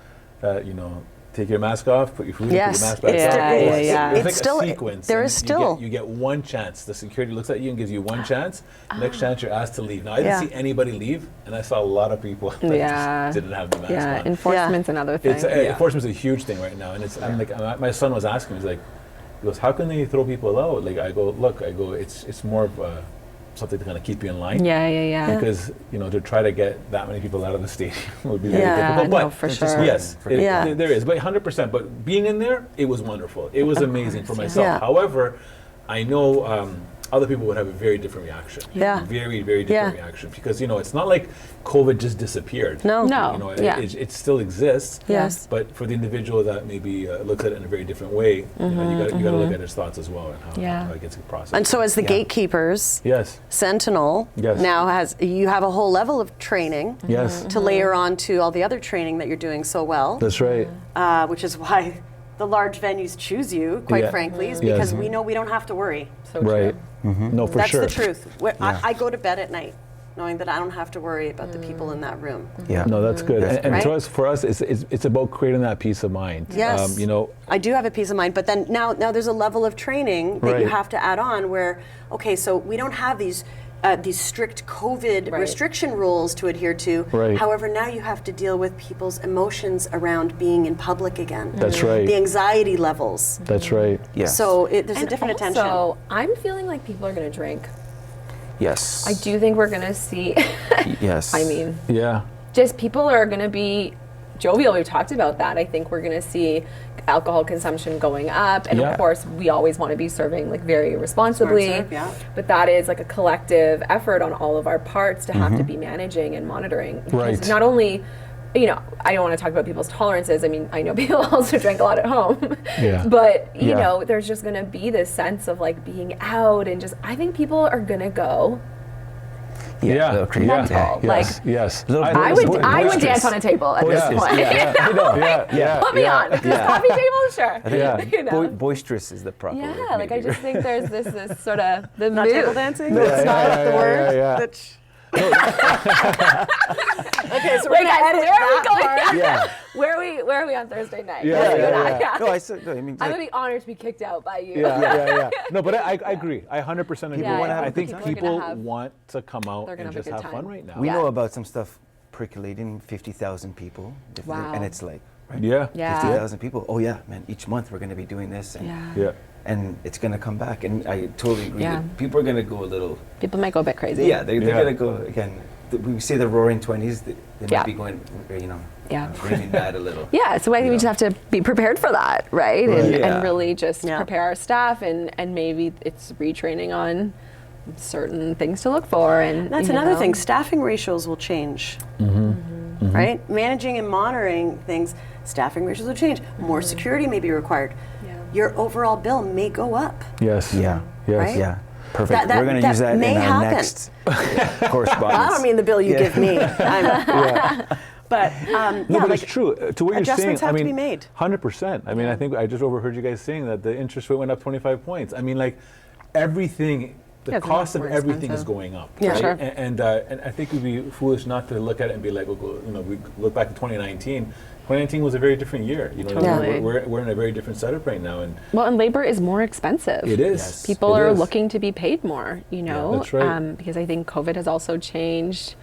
take your mask off, put your food in, put your mask back on. Yeah. It's like It's still- a sequence. there and is still- You get one chance. The security looks at you and gives you one chance. Next chance, you're asked to leave. Now, I didn't see anybody leave, and I saw a lot of people that just didn't have the mask on. Enforcement's another thing. Enforcement's a huge thing right now, and I'm like, my son was asking me, he goes, how can they throw people out? I go, it's more of something to kind of keep you in line. Yeah. Because to try to get that many people out of the stadium would be very difficult. But no, for sure. yes, there is, but 100%. But being in there, it was wonderful. It was amazing for myself. Yeah. However, I know other people would have a very different reaction. Yeah. Very, very different reaction, because it's not like COVID just disappeared. No. It still exists. Yes. But for the individual that maybe looks at it in a very different way, you got to look at his thoughts as well and how it gets processed. And so as the gatekeepers, Yes. Sentinel Yes. now you have a whole level of training Yes. to layer on to all the other training that you're doing so well, That's right. which is why the large venues choose you, quite frankly, is because we know we don't have to worry. So Right. No, for That's sure. the truth. I go to bed at night knowing that I don't have to worry about the people in that room. Yeah. No, that's good. And Right? for us, it's about creating that peace of mind. Yes. I do have a peace of mind, but then now there's a level of training that you Right. have to add on where, okay, so we don't have these strict COVID restriction rules to adhere to. Right. However, now you have to deal with people's emotions around being in public again. That's right. The anxiety levels. That's right. Yes. So there's a different attention. So I'm feeling like people are going to drink. Yes. I do think we're going to see. Yes. I mean, Yeah. just people are going to be jovial. We've talked about that. I think we're going to see alcohol consumption going up, and Yeah. of course we always want to be serving very responsibly. Smart serve, yeah. But that is a collective effort on all of our parts to have to be managing and monitoring. Because Right. not only, I don't want to talk about people's tolerances. I mean, I know people also drink a lot at home. Yeah. But there's just going to be this sense of being out, and I think people are going to go. Yeah. little crazy. Mental. Yes. Yes. Little I would dance on a table at this point. I know. Yeah. Put me on. If there's coffee table, sure. Yeah. Boisterous is the proper word. Yeah, I maybe. just think there's this sort of the Not mood. table dancing? That's not the word. Yeah. Okay, so we're Wait, going to guys, edit where are we that going? part. Yeah. Where are we on Thursday night? Yeah, Let's do yeah, that. yeah. No, I mean, I'm gonna be honored to be kicked out by you. Yeah. No, but I agree. I 100% agree. Yeah, wanna have I a think good time. people They're gonna have- want to come out they're gonna and have a just good have fun time. right now. We Yeah. know about some stuff percolating, 50,000 people. Wow. And it's right? Yeah. Yeah. 50,000 people. Oh yeah, man, each month we're going to be doing this. And, Yeah. and it's going to come back. And I totally agree. Yeah. that people are going to go a little, People might go a bit crazy. they're Yeah. going to go, again, we say the roaring 20s, they Yeah. might be going, Yeah. raving mad a little. Yeah, so I think we just have to be prepared for that, right? And, Yeah. and really just Yeah. prepare our staff, and maybe it's retraining on certain things to look for. And That's another thing. Staffing ratios will change. Right? Managing and monitoring things, staffing ratios will change. More security may be required. Yeah. Your overall bill may go up. Yes. Yeah. Yes. Right? Yeah. Perfect. That- We're going to that use that may in our happen. next correspondence. Well, I don't mean the bill you give me. But No, but it's true. To what you're saying, adjustments have to be made. 100%. I mean, I think I just overheard you guys saying that the interest rate went up 25 points. I mean, everything, the Yeah, it's cost much of more everything is expensive. going up. Yeah, right? sure. And I think we'd be foolish not to look at it and be like, we look back to 2019. 2019 was a very different year. Totally. We're in a very different setup right now, and Well, and labor is more expensive. it is. Yes. People It are is. looking to be paid more, that's right. because I think COVID has also changed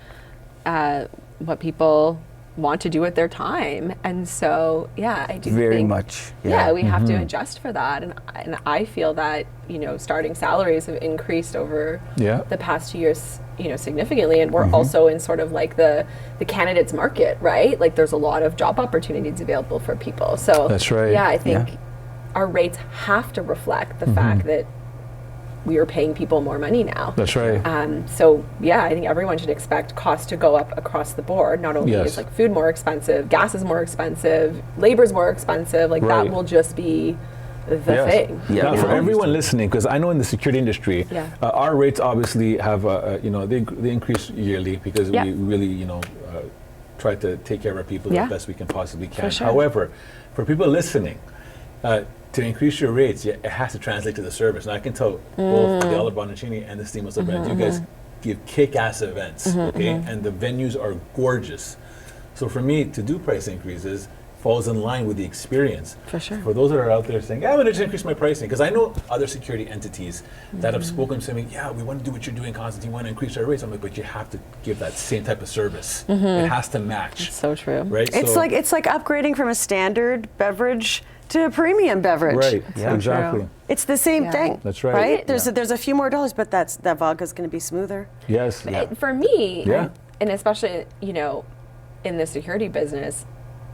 what people want to do with their time. And so, yeah, I do Very think, much. yeah, we have to adjust for that. And I feel that, you know, starting salaries have increased over the past 2 years, you know, significantly. And we're also in sort of like the candidates market, right? Like there's a lot of job opportunities available for people. So That's right. Yeah, I think our rates have to reflect the fact that we are paying people more money now. That's right. So yeah, I think everyone should expect costs to go up across the board. Not only is like food more expensive, gas is more expensive, labor's more expensive. Like that will just be the thing. Now, for everyone listening, because I know in the security industry, our rates obviously have, you know, they increase yearly because we really, you know, try to take care of our people as best we can possibly can. However, for people listening, to increase your rates, it has to translate to the service. And I can tell both the Oliver Bonacini and the Steamless Brands, you guys give kick-ass events, okay? And the venues are gorgeous. So for me, to do price increases falls in line with the experience. For sure. For those that are out there saying, I'm going to just increase my pricing, because I know other security entities that have spoken to me, we want to do what you're doing, Constantine, we want to increase our rates. I'm like, but you have to give that same type of service. It has to match. It's so true. Right? It's like upgrading from a standard beverage to a premium beverage. Right, So exactly. true. It's the same thing. That's right. There's a few more dollars, but that vodka's going to be smoother. Yes. For me, and especially, you know, in the security business,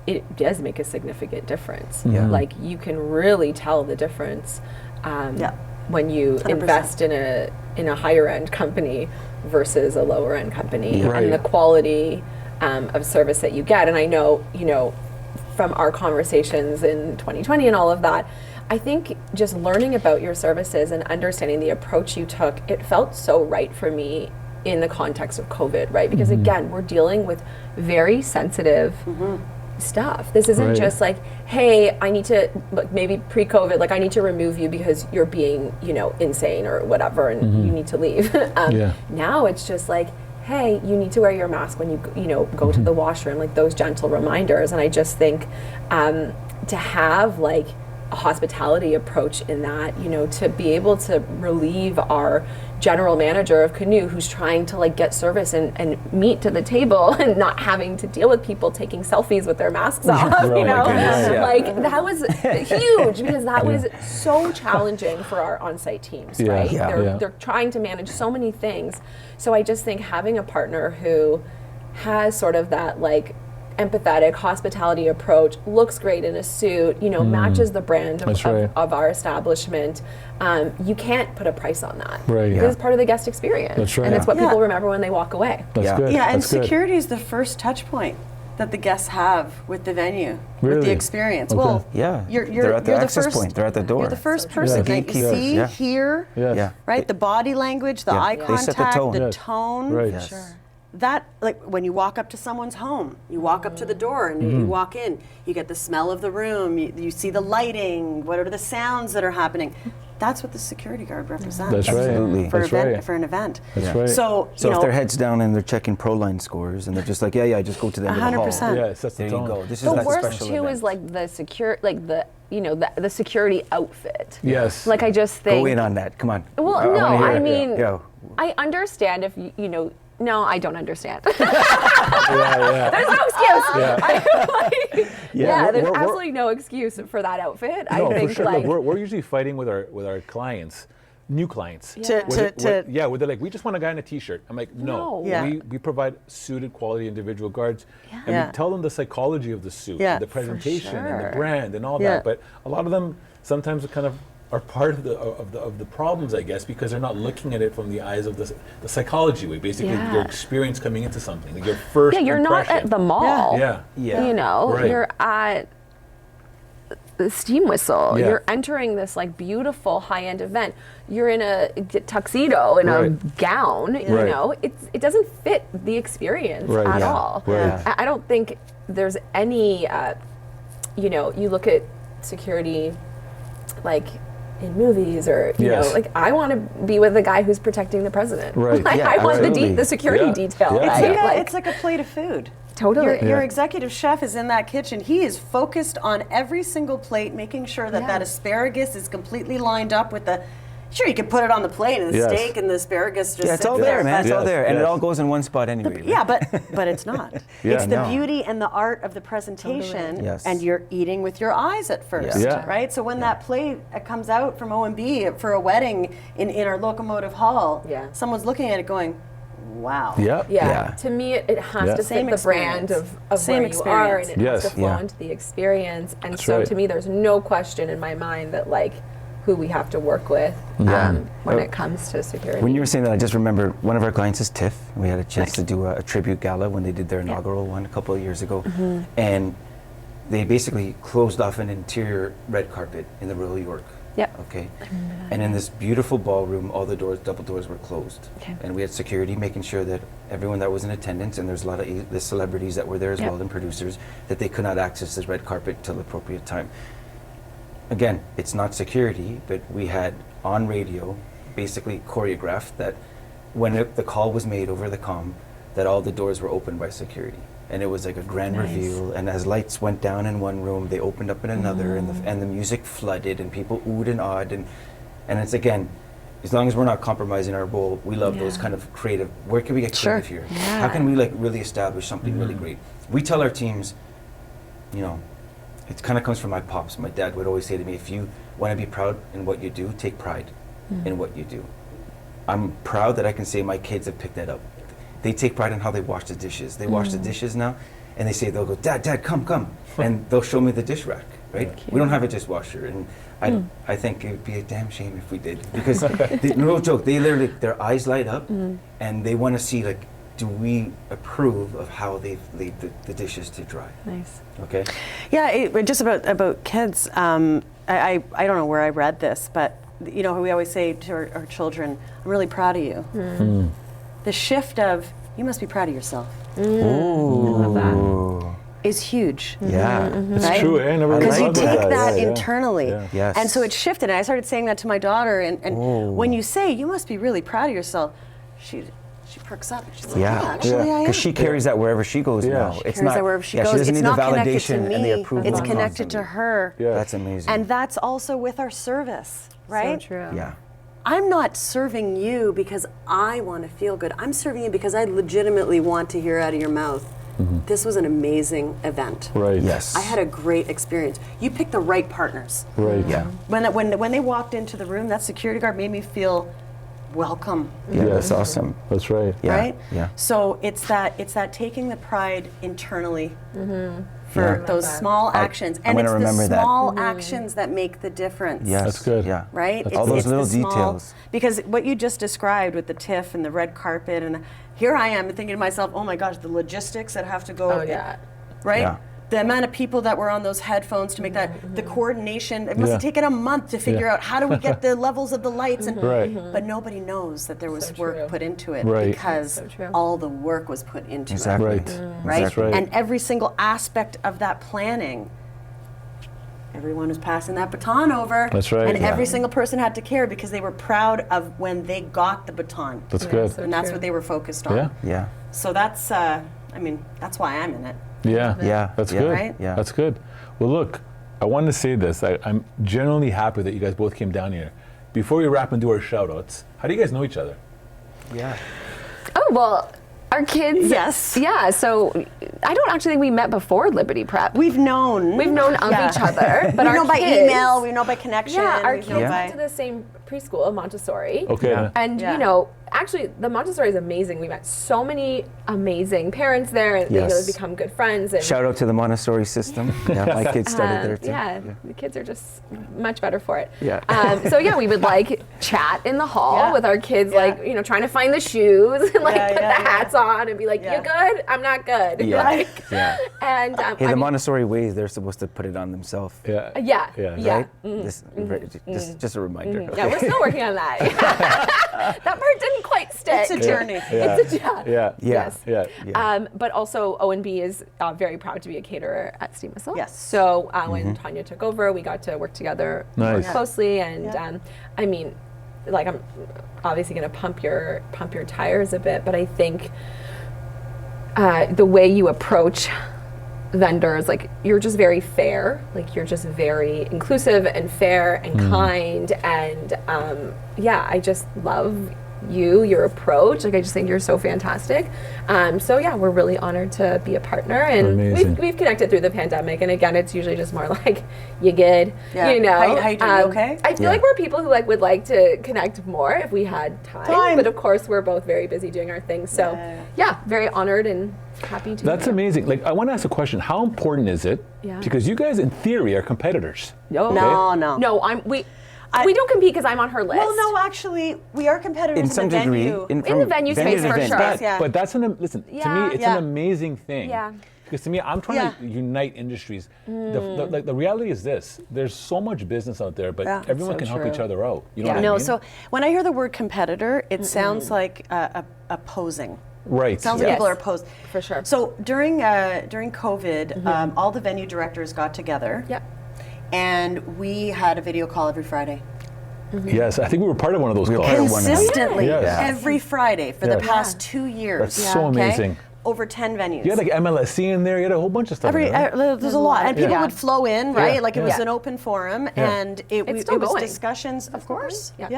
it does make a significant difference. Like you can really tell the difference when you 100%. Invest in a higher end company versus a lower end company, and the quality of service that you get. And I know, you know, from our conversations in 2020 and all of that, I think just learning about your services and understanding the approach you took, it felt so right for me in the context of COVID, right? Because again, we're dealing with very sensitive stuff. This isn't just like, hey, I need to, like maybe pre-COVID, like I need to remove you because you're being, you know, insane or whatever, and you need to leave. Now it's just like, hey, you need to wear your mask when you know, go to the washroom, like those gentle reminders. And I just think to have like a hospitality approach in that, you know, to be able to relieve our general manager of Canoe who's trying to like get service and meet to the table and not having to deal with people taking selfies with their masks off, you know? Like that was huge because that was so challenging for our on-site teams, right? They're trying to manage so many things. So I just think having a partner who has sort of that like empathetic hospitality approach, looks great in a suit, you know, matches the brand of our establishment. You can't put a price on that. Because it's part of the guest experience. And it's what people remember when they walk away. That's good. Yeah, and That's security is the first touch point that the guests have with the venue, with the experience. Okay. Well, they're at the access point. They're at the door. You're the first person that you see, hear, right? The body language, the eye contact, the tone. Right. That, like when you walk up to someone's home, you walk up to the door and you walk in, you get the smell of the room, you see the lighting, what are the sounds that are happening. That's what the security guard represents. That's right. Absolutely. For an event. That's right. So if their head's down and they're checking ProLine scores and they're just like, just go to the end of the hall. 100%. Yeah, it sets the There tone. you go. This is The that worst special too event. is like the the security outfit. Yes. Like I just think. Go in on that. Come on. Well, I I mean, Yeah. I understand if you know. No, I don't understand. Yeah. There's no excuse. Yeah. There's absolutely no excuse for that outfit. No, I think for sure. like Look, we're usually fighting with our clients, new clients. where they're like, we just want a guy in a t-shirt. I'm like, no. We provide suited quality individual guards, and we tell them the psychology of the suit, the presentation, and the brand, and all that. But a lot of them sometimes kind of are part of the problems, I guess, because they're not looking at it from the eyes of the psychology way. Basically, your experience coming into something, like your first you're impression. not at the mall. Yeah. You know, you're at the Steam Whistle. You're entering this like beautiful high-end event. You're in a tuxedo, in a gown. You know, it doesn't fit the experience at all. I don't think there's any. You know, you look at security, like in movies or you know, like I want to be with the guy who's protecting the president. Like, I want the security detail. It's like a plate of food. Totally. Your executive chef is in that kitchen. He is focused on every single plate, making sure that that asparagus is completely lined up with the. Sure, you could put it on the plate, and the Yes. steak and the asparagus just Yeah, it's sit all there, man. It's all Yes, there, and it yes. all goes in one spot anyway. right? Yeah, but it's not. Yeah. It's the No. beauty and the art of the presentation, Yes. and you're eating with your eyes at first, Yeah. right? So when that plate comes out from O&B for a wedding in our locomotive hall, Yeah. someone's looking at it going, wow. Yep. Yeah. Yeah. To me, it has Yeah. to Same fit the brand experience. of Same where you are, and experience. it Yes. has to flow Yeah. into the experience. And That's so right. to me, there's no question in my mind that like who we have to work with Yeah. when it comes to security. When you were saying that, I just remember one of our clients is TIFF. We had a chance to do a tribute gala when they did their inaugural one a couple of years ago. And they basically closed off an interior red carpet in the Royal York. Yep. Okay. And in this beautiful ballroom, all the doors, double doors were closed. Okay. And we had security making sure that everyone that was in attendance, and there's a lot of the celebrities that were there as Yep. well, and producers, that they could not access this red carpet till the appropriate time. Again, it's not security, but we had on radio basically choreographed that when the call was made over the comm, that all the doors were opened by security. And it was like a grand reveal, and as lights went down in one room, they opened up in another, and the music flooded, and people oohed and awed, and it's again, as long as we're not compromising our role, we love those kind of creative. Where can we get creative here? How can we like really establish something really great? We tell our teams, you know, it kind of comes from my pops. My dad would always say to me, if you want to be proud in what you do, take pride in what you do. I'm proud that I can say my kids have picked that up. They take pride in how they wash the dishes. They wash the dishes now, and they'll go, Dad, come. And they'll show me the dish rack, right? We don't have a dishwasher, and I think it would be a damn shame if we did. Because, no joke, they literally, their eyes light up, and they want to see, like, do we approve of how they've laid the dishes to dry? Nice. Okay? Yeah, just about kids. I don't know where I read this, but you know, we always say to our children, "I'm really proud of you." The shift of "you must be proud of yourself" is huge. Yeah. It's Right? true. I never Because you thought about take that Yeah, yeah. internally. Yeah. Yes. And so it shifted. And I started saying that to my daughter. And when you say, you must be really proud of yourself, she perks up. She's like, Yeah. actually, I am. Because she carries that wherever she goes Yeah. now. She Carries that wherever she goes. She doesn't It's need not the connected validation to me. and the approval. It's connected to her. Yeah. That's amazing. And that's also with our service, right? So true. yeah. I'm not serving you because I want to feel good. I'm serving you because I legitimately want to hear out of your mouth, this was an amazing event. Right. Yes. I had a great experience. You picked the right partners. Right. Yeah. When they walked into the room, that security guard made me feel welcome. Yeah, Yes. that's awesome. That's right. Yeah. Right? Yeah. So it's that taking the pride internally for Yeah. those small actions. I'm And it's gonna the remember that. small actions that make the difference. Yes. That's good. Yeah. Right? All those the little small- details. Because what you just described with the TIFF and the red carpet, and here I am thinking to myself, oh my gosh, the logistics that have to go. Oh, yeah. Right? Yeah. The amount of people that were on those headphones to make that, the coordination, it must have Yeah. taken a month to figure Yeah. out how do we get the levels of the lights. And, Right. But nobody knows that there was So work true. put into it Right. because So true. all the work was put into Exactly. Right. it. Right? That's right. And every single aspect of that planning, everyone was passing that baton over. That's right. And Yeah. every single person had to care because they were proud of when they got the baton. That's Yeah, good. so And that's true. what they were focused on. Yeah. Yeah. So that's, that's why I'm in it. Yeah. Yeah. That's Yeah. good. Right? Yeah. That's good. Well, look, I wanted to say this. I'm genuinely happy that you guys both came down here. Before we wrap and do our shout outs, how do you guys know each other? Yeah. Oh, well, our kids. Yes. Yeah, so I don't actually think we met before Liberty Prep. We've known. We've known of each other, but we our know by kids, email, we know by connection. Yeah, our we kids know by- went to the same preschool, Montessori. Okay. Yeah. And Yeah. you know, actually, the Montessori is amazing. We met so many amazing parents there, and Yes. they've become good friends. And Shout out to the Montessori system. Yeah, my kids started there too. yeah, the kids are just much better for it. Yeah. So yeah, we would like chat in the hall Yeah. with our kids, Yeah. like trying to find the shoes and like Yeah, put yeah, the yeah. hats on and be like, Yeah. "You good? I'm not good." Yeah. Like, Yeah. and Hey, I the mean, Montessori ways, they're supposed to put it on themselves. Yeah. yeah, Yeah. yeah. Right? Just a reminder. Yeah, we're still working on that. That part didn't quite stick. It's a journey. Yeah. It's a Yeah. Yeah. Yes. Yeah. Yeah. But also O&B is very proud to be a caterer at Steam Whistle. Yes. So when Tanya took over, we got to work together more Nice. closely, and Yeah. I mean, like I'm obviously going to pump your tires a bit, but I think the way you approach vendors, like you're just very fair, like you're just very inclusive and fair and kind, and yeah, I just love your approach. Like I just think you're so fantastic. So yeah, we're really honored to be a partner, and we've connected through the pandemic. And again, it's usually just more like, you good, you know. How you doing? You okay? I feel like we're people who like would like to connect more if we had time. But of course, we're both very busy doing our things. So yeah, very honored and happy to. That's amazing. Like I want to ask a question. How important is it? Yeah. Because you guys, in theory, are competitors. No. We don't compete because I'm on her list. Well, no, actually, we are competitors In some the degree, venue. in the venue space for sure. But that's listen, to me, it's an amazing thing. Yeah. Because to me, I'm trying to unite industries. The reality is this: there's so much business out there, but everyone can help each other out. You know what I mean? So when I hear the word competitor, it sounds like opposing. Right. It sounds like people are opposed. For sure. So during COVID, all the venue directors got together. Yep. And we had a video call every Friday. Yes, I think we were part of one of those calls. Consistently, Yes. every Friday for the past 2 years. That's so amazing. Over 10 venues. You had like MLSC in there. You had a whole bunch of stuff. There's a lot, and people would flow in, right? Like it was Yeah. an open forum, and it was going. discussions, of course. Yeah.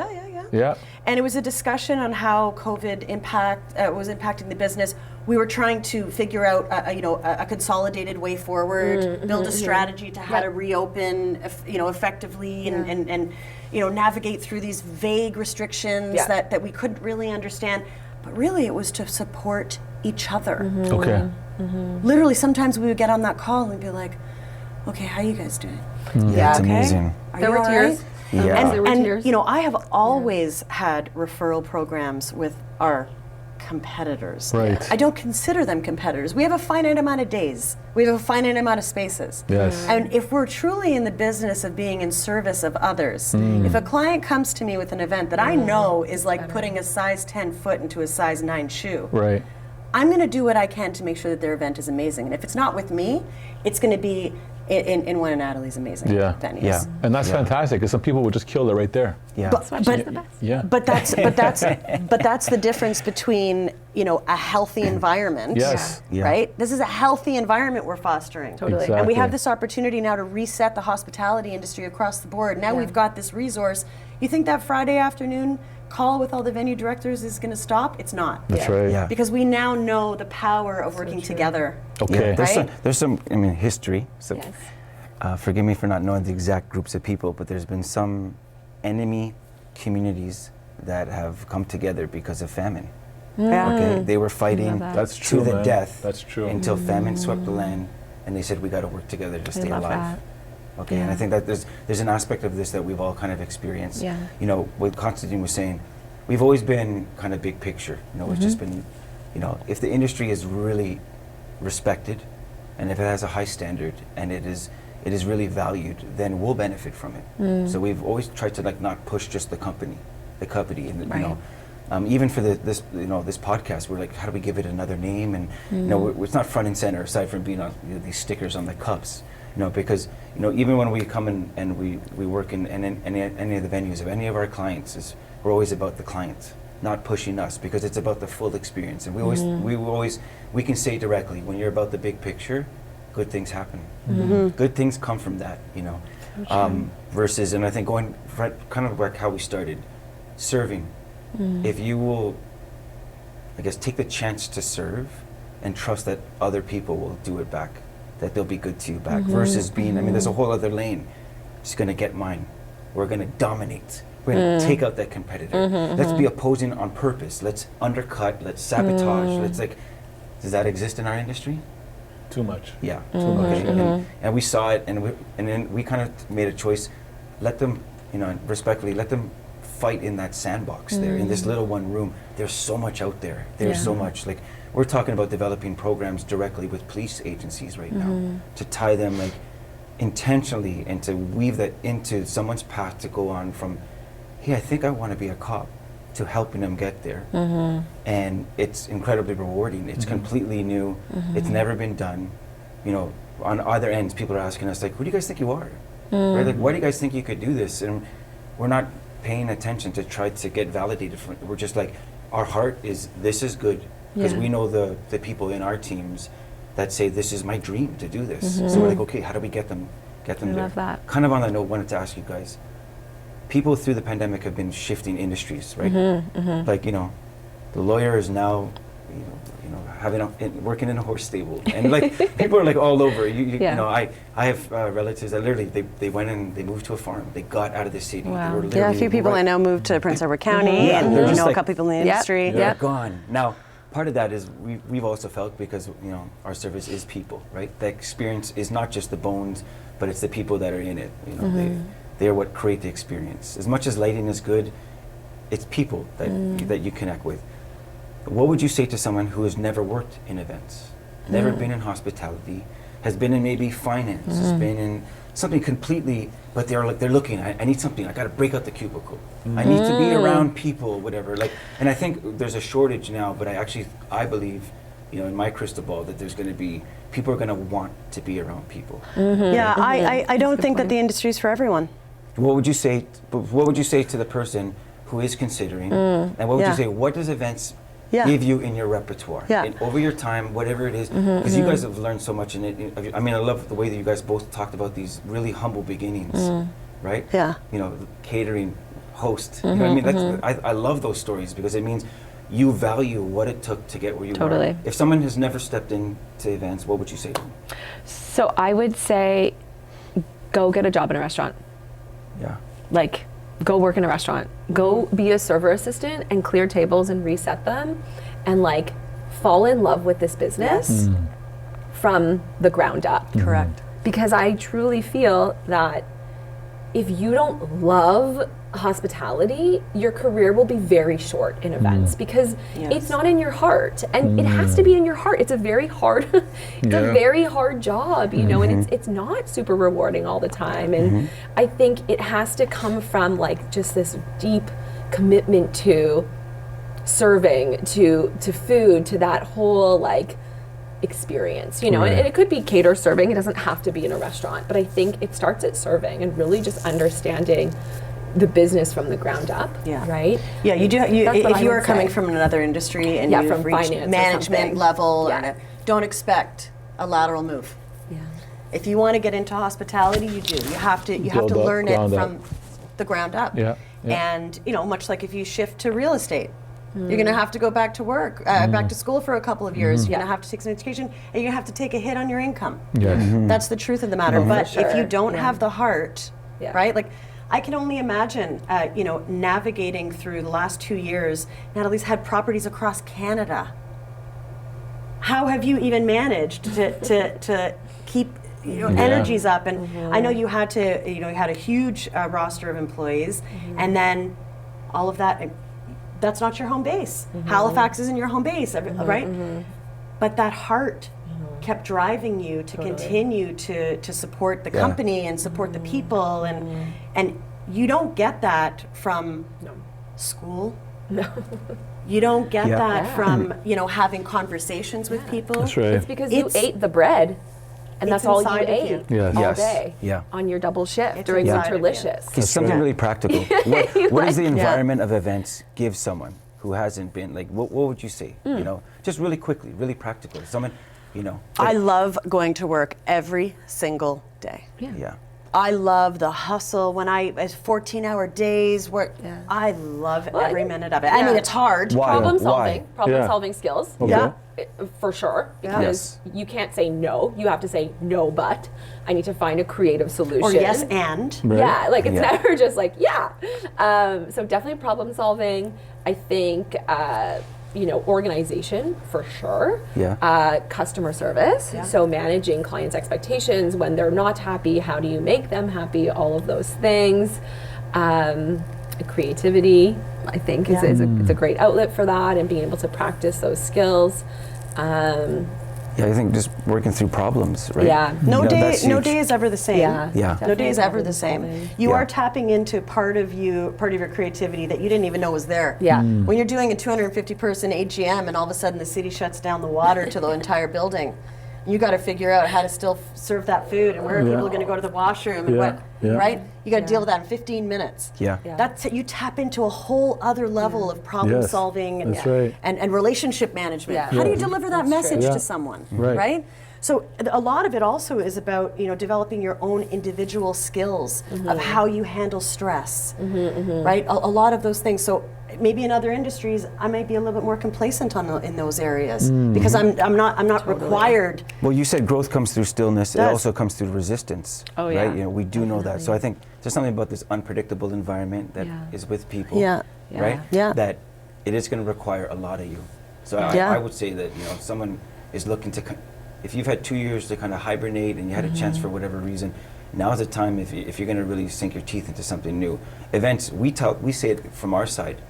Yeah. And it was a discussion on how COVID was impacting the business. We were trying to figure out, a consolidated way forward, build a strategy to how to reopen, effectively, and navigate through these vague restrictions that we couldn't really understand. But really, it was to support each other. Okay. Literally, sometimes we would get on that call and be like, "Okay, how you guys doing? Yeah, it's amazing. Are There you were all tears. right?" Yeah. There were tears. And I have always had referral programs with our competitors. Right. I don't consider them competitors. We have a finite amount of days. We have a finite amount of spaces. Yes. And if we're truly in the business of being in service of others, if a client comes to me with an event that I know is like putting a size 10 foot into a size 9 shoe, Right. I'm going to do what I can to make sure that their event is amazing. And if it's not with me, it's going to be in one of Natalie's amazing venues. Yeah. And that's fantastic, because some people would just kill it right there. Yeah. But that's the difference between a healthy environment, Yes. right? This is a healthy environment we're fostering. Totally. Exactly. And we have this opportunity now to reset the hospitality industry across the board. Now we've got this resource. You think that Friday afternoon call with all the venue directors is going to stop? It's not. That's right. Yeah. Because we now know the power of working together. Okay. There's some history. So, forgive me for not knowing the exact groups of people, but there's been some enemy communities that have come together because of famine. Okay, they were fighting That's true, to the man. death. That's true. Until famine swept the land, and they said we got to work together to stay love alive. that. Okay, and I think that there's an aspect of this that we've all kind of experienced. Yeah. What Constantine was saying, we've always been kind of big picture. It's just been, if the industry is really respected, and if it has a high standard, and it is really valued, then we'll benefit from it. So we've always tried to not push just the company, and even for this podcast, we're like, how do we give it another name? And it's not front and center aside from being on these stickers on the cups. Because even when we come in and we work in any of the venues of any of our clients, we're always about the client, not pushing us, because it's about the full experience. And we can say directly, when you're about the big picture, good things happen. Good things come from that, versus, and I think going kind of like how we started, serving. If you will, I guess, take the chance to serve and trust that other people will do it back, that they'll be good to you back, versus being, there's a whole other lane. Just going to get mine. We're going to dominate. We're going to take out that competitor. Let's be opposing on purpose. Let's undercut. Let's sabotage. Does that exist in our industry? Too much. Yeah. Too much. And we saw it, and then we kind of made a choice. Let them, respectfully, let them fight in that sandbox there, in this little one room. There's so much out there. There's so much. We're talking about developing programs directly with police agencies right now to tie them intentionally and to weave that into someone's path to go on from, hey, I think I want to be a cop, to helping them get there. And it's incredibly rewarding. It's completely new. It's never been done. On either ends, people are asking us, who do you guys think you are? Right? Why do you guys think you could do this? And we're not paying attention to try to get validated from it. We're just our heart is, this is good, because we know the people in our teams that say, this is my dream to do this. So we're like, okay, how do we get them there? love that. Kind of on that note, wanted to ask you guys, people through the pandemic have been shifting industries, right? Like, you know, the lawyer is now, working in a horse stable, and like people are like all over. You know, I have relatives that literally they went and they moved to a farm. They got out of the city. Wow. They were Yeah, a few people I know moved to Prince Edward County, Yeah, and they're you just know like- a couple people in the industry. They're gone. Now, part of that is we've also felt, because you know our service is people, right? The experience is not just the bones, but it's the people that are in it. You know, they're what create the experience. As much as lighting is good, it's people that you connect with. What would you say to someone who has never worked in events, never been in hospitality, has been in maybe finance, has been in something completely, but they're looking, I need something, I got to break out the cubicle. I need to be around people, whatever. Like, and I think there's a shortage now, but I believe, you know, in my crystal ball, that there's going to be, people are going to want to be around people. Yeah, I don't think that the industry is for everyone. What would you say? What would you say to the person who is considering? And what would you say? What does events give you in your repertoire? And over your time, whatever it is, because you guys have learned so much in it. I mean, I love the way that you guys both talked about these really humble beginnings, right? Yeah. You know, catering, host. You know what I mean? I love those stories, because it means you value what it took to get where you Totally. are. If someone has never stepped into events, what would you say to them? So I would say, go get a job in a restaurant. Yeah. Like, go work in a restaurant. Go be a server assistant and clear tables and reset them, and like fall in love with this business from the ground up. Correct. Because I truly feel that if you don't love hospitality, your career will be very short in events, because it's not in your heart, and it has to be in your heart. It's a very hard it's a very hard job, you know, and it's not super rewarding all the time, and I think it has to come from like just this deep commitment to serving, to food, to that whole like experience, you know, and it could be cater serving. It doesn't have to be in a restaurant, but I think it starts at serving and really just understanding the business from the ground up, right? Yeah, you do. That's what If I you would are coming say. from another industry and Yeah, you've from reached finance or management something. level, Yeah. don't expect a lateral move. Yeah. If you want to get into hospitality, you do. You have to Build up, learn it ground up. from the ground up. Yeah, yeah. And you know, much like if you shift to real estate, you're going to have to go back to work, back to school for a couple of years. You're going to have to take some education, and you're going to have to take a hit on your income. Yes. That's the truth of the matter. But For if you sure. don't have the heart, Yeah. right? Like, I can only imagine, you know, navigating through the last 2 years. Natalie's had properties across Canada. How have you even managed to keep energies up? And I know you had to, you had a huge roster of employees, and then all of that. That's not your home base. Halifax isn't your home base, right? But that heart kept driving you to continue to support the company and support the people, and you don't get that from school. No. You don't get that from having conversations with people. That's right. It's because you ate the bread, and that's all you inside of you. ate Yes. all Yes. day Yeah. on your double shift It's during inside of you. Winterlicious. It's something really practical. What does the Like- environment of events give someone who hasn't been, like, what would you say? You know, just really quickly, really practical. Someone, I love going to work every single day. yeah. I love the hustle when it's 14-hour days work. Yeah. I love Well, I every think- minute of it. I mean, yeah. it's hard. Why? Problem Why? solving, Yeah. solving skills. Okay. Yeah. For sure, because you can't say no. You have to say no, but I need to find a creative solution. Or yes, and. Right. Yeah, like it's Yeah. never just like so definitely problem solving. I think organization for sure. Yeah. Customer service. So managing clients' expectations when they're not happy. How do you make them happy? All of those things. Creativity, I think, is a great outlet for that, and being able to practice those skills. Yeah, I think just working through problems, right? Yeah. No that's day huge. is ever the same. Yeah. Yeah. No day is ever the Definitely same. You Yeah. are tapping into part of your creativity that you didn't even know was there. Yeah. When you're doing a 250 person AGM and all of a sudden the city shuts down the water to the entire building, you got to figure out how to still serve that food and where are people going to go to the washroom and what, right? You got to deal with that in 15 minutes. Yeah. That's it. You tap into a whole other level of problem solving and, That's right. and relationship management. Yeah. How do you deliver that message Yeah. to someone, Right. right? So a lot of it also is about, developing your own individual skills of how you handle stress, right? A lot of those things. So maybe in other industries, I might be a little bit more complacent in those areas because I'm not required. Well, you said growth comes through stillness. It also comes through resistance. Oh, yeah. Right? We do know that. So I think there's something about this unpredictable environment that is with people. Yeah. Right? Yeah. That it is going to require a lot of you. So I would say that if someone is looking to, if you've had 2 years to kind of hibernate and you had a chance for whatever reason, now's the time if you're going to really sink your teeth into something new. Events, we say it from our side,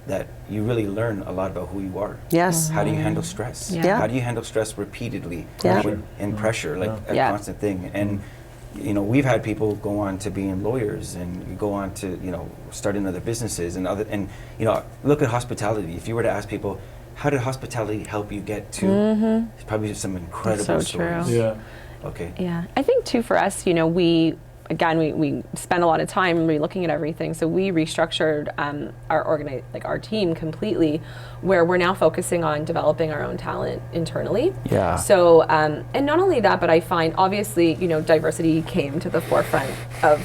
that you really learn a lot about who you are. Yes. How do you handle stress? Yeah. How do you handle stress repeatedly? Yeah. And pressure, like a constant thing. And we've had people go on to being lawyers and go on to starting other businesses and look at hospitality. If you were to ask people, how did hospitality help you get to? It's probably just some incredible stories. Yeah. Okay. Yeah, I think too for us, we spend a lot of time looking at everything. So we restructured our team completely, where we're now focusing on developing our own talent internally. Yeah. So and not only that, but I find obviously diversity came to the forefront of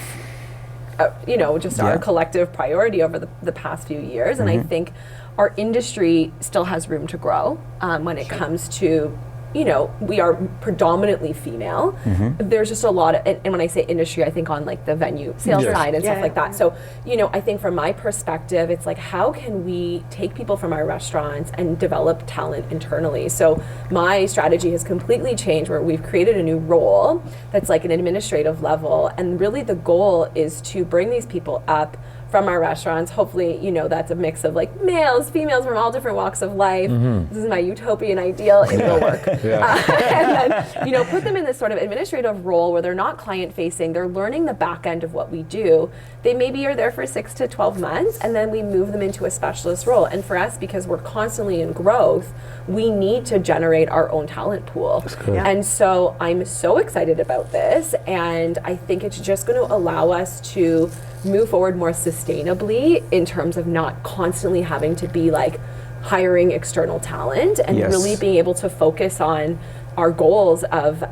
just our collective priority over the past few years, and I think our industry still has room to grow when it comes to. We are predominantly female. There's just a lot of, and when I say industry, I think on like the venue sales side and stuff like that. So, I think from my perspective, it's like, how can we take people from our restaurants and develop talent internally? So my strategy has completely changed, where we've created a new role that's like an administrative level. And really the goal is to bring these people up from our restaurants. Hopefully, that's a mix of like males, females from all different walks of life. This is my utopian ideal. It will work. And then, put them in this sort of administrative role where they're not client facing. They're learning the back end of what we do. They maybe are there for 6 to 12 months, and then we move them into a specialist role. And for us, because we're constantly in growth, we need to generate our own talent pool. And so I'm so excited about this, and I think it's just going to allow us to move forward more sustainably in terms of not constantly having to be like hiring external talent, and really being able to focus on our goals of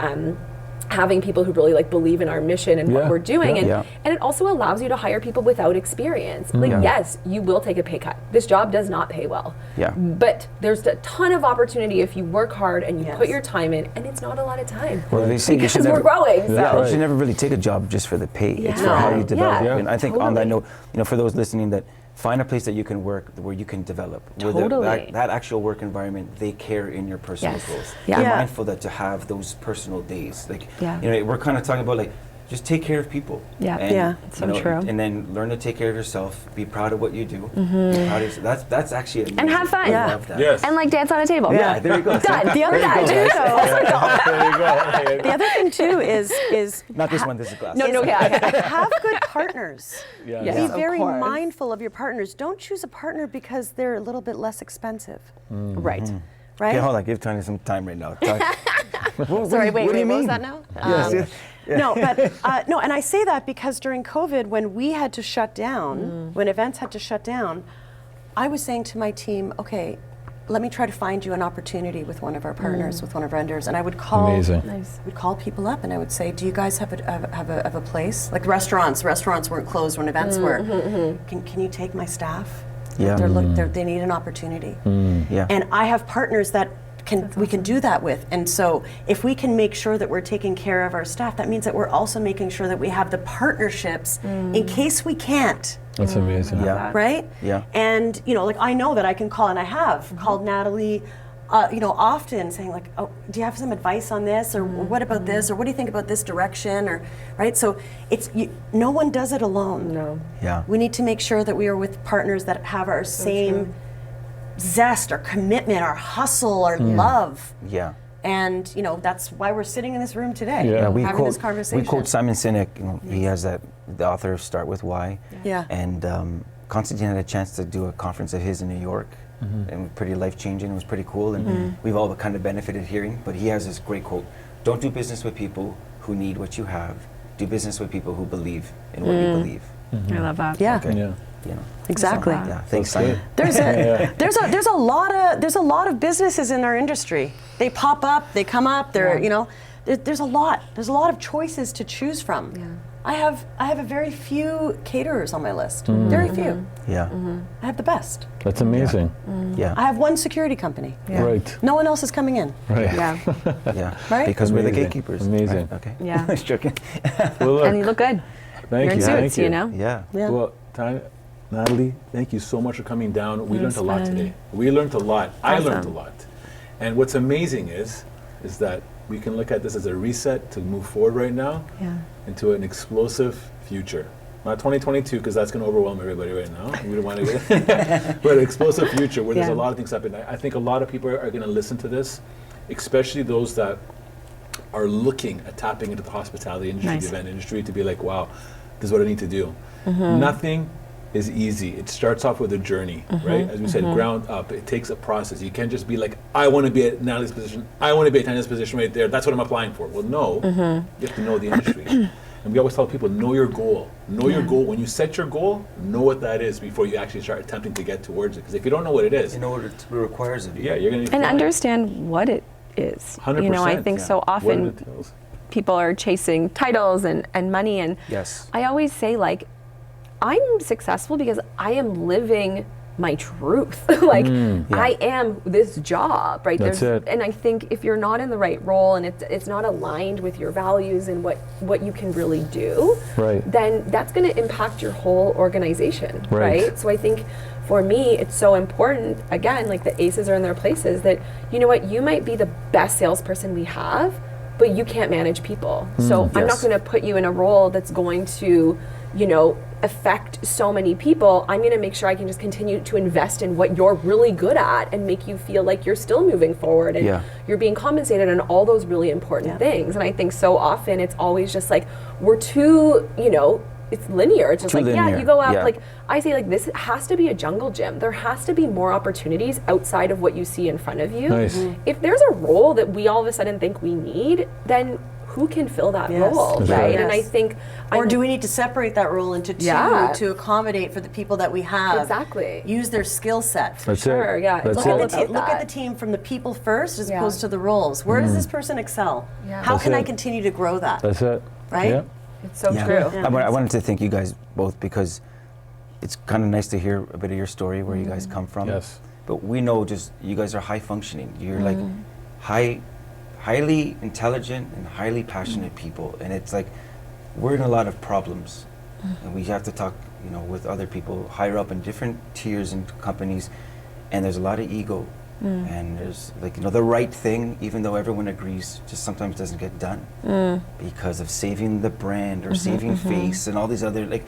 having people who really like believe in our mission and what we're doing. And it also allows you to hire people without experience. Like, yes, you will take a pay cut. This job does not pay well. But there's a ton of opportunity if you work hard and you put your time in, and it's not a lot of time. Well, they say because we're growing. You should never really take a job just for the pay. It's for how you develop. And I think on that note, for those listening, that find a place that you can work where you can develop. Where that actual work environment, they care in your personal goals. Be mindful that to have those personal days. Like, we're kind of talking about like, just take care of people. It's so true. And then learn to take care of yourself. Be proud of what you do. Be proud of yourself. That's actually amazing. And have fun. I love that. Yes. And like dance on a table. Yeah, there you go. Done. The other thing too, There you go. the other thing too is Not this one, this is glass. No, have good partners. Yes, Be very mindful of your partners. Don't choose a partner because they're a little bit less expensive. Right. Right? Okay, hold on. Give Tanya some time right now. Sorry, wait, what do you what was mean? that now? Yes. No, but no, and I say that because during COVID, when we had to shut down, when events had to shut down, I was saying to my team, okay, let me try to find you an opportunity with one of our partners, with one of our vendors, and I would call, would call people up, and I would say, do you guys have a place? Like restaurants weren't closed when events were. Can you take my staff? Yeah. They need an opportunity. And I have partners that we can do that with. And so if we can make sure that we're taking care of our staff, that means that we're also making sure that we have the partnerships in case we can't. That's amazing. Right? Yeah. And like I know that I can call, and I have called Natalie often saying like, oh, do you have some advice on this, or what about this, or what do you think about this direction, or right? So it's no one does it alone. No. Yeah. We need to make sure that we are with partners that have our same zest, our commitment, our hustle, our love. Yeah. And that's why we're sitting in this room today, we having this conversation. We quote Simon Sinek. He has the author of Start With Why. And Constantine had a chance to do a conference of his in New York, and pretty life-changing. It was pretty cool, and we've all kind of benefited hearing. But he has this great quote: "Don't do business with people who need what you have. Do business with people who believe in what you believe." I love that. Yeah. Okay. you know. Exactly. So, yeah, thanks, Tanya. There's a lot of businesses in our industry. They pop up, they come up. You know, there's a lot of choices to choose from. Yeah. I have a very few caterers on my list. Very few. Yeah. I have the best. That's amazing. Yeah. I have one security company. Right. No one else is coming in. Right. Yeah. Yeah. Right? Because we're the Amazing. gatekeepers. Amazing. Right? Okay. Yeah. Just joking. Well, look, And you look good. thank You're in you. suits, Thank you. you know? Yeah. Yeah. Well, Natalie, thank you so much for coming down. We learned a lot fun. today. We learned a lot. I learned a Awesome. lot. And what's amazing is that we can look at this as a reset to move forward right now Yeah. into an explosive future. Not 2022, because that's going to overwhelm everybody right now. We don't want to get but an explosive future where there's Yeah. a lot of things happening. I think a lot of people are going to listen to this, especially those that are looking at tapping into the hospitality industry, Nice. the event industry, to be like, wow, this is what I need to do. Nothing is easy. It starts off with a journey, right? As we said, ground up. It takes a process. You can't just be like, I want to be at Natalie's position. I want to be at Tanya's position right there. That's what I'm applying for. Well, no, you have to know the industry. And we always tell people, know your goal. Know your goal. When you set your goal, know what that is before you actually start attempting to get towards it. Because if you don't know what it is, You know what it requires of you. yeah, you're going to And understand what it is. 100%. You know, I think so What it often entails. people are chasing titles and money, and Yes. I always say, like, I'm successful because I am living my truth. Like, I am this job, right? That's it. And I think if you're not in the right role and it's not aligned with your values and what you can really do, Right. then that's going to impact your whole organization, Right. right? So I think for me, it's so important, again, like the aces are in their places, that, you know what, you might be the best salesperson we have, but you can't manage people. So I'm not Yes. going to put you in a role that's going to, you know, affect so many people. I'm going to make sure I can just continue to invest in what you're really good at and make you feel like you're still moving forward and Yeah. you're being compensated on all those really important things. And I think so often it's always just like, we're too, you know, it's linear. It's just Too like, yeah, linear, you go out, yeah. like, I say, like, this has to be a jungle gym. There has to be more opportunities outside of what you see in front of you. Nice. If there's a role that we all of a sudden think we need, then who can fill that Yes. role, That's right? right. And I Yes. think, Or do we need to separate that role into two Yeah. to accommodate for the people that we have? Exactly. Use their skill set. That's sure, it. yeah, That's it's Look, all at it. the about look at that. the team from the people first as Yeah. opposed to the roles. Where does this person excel? Yeah. How That's can I it. continue to grow that? That's it. Right? Yeah. it's so Yeah. true. Yeah. I wanted to thank you guys both because it's kind of nice to hear a bit of your story, where you guys come from. Yes. But we know just you guys are high functioning. You're like highly intelligent and highly passionate people, and it's like we're in a lot of problems, and we have to talk, you know, with other people higher up in different tiers and companies, and there's a lot of ego, and there's like, you know, the right thing, even though everyone agrees, just sometimes doesn't get done because of saving the brand or saving face and all these other like,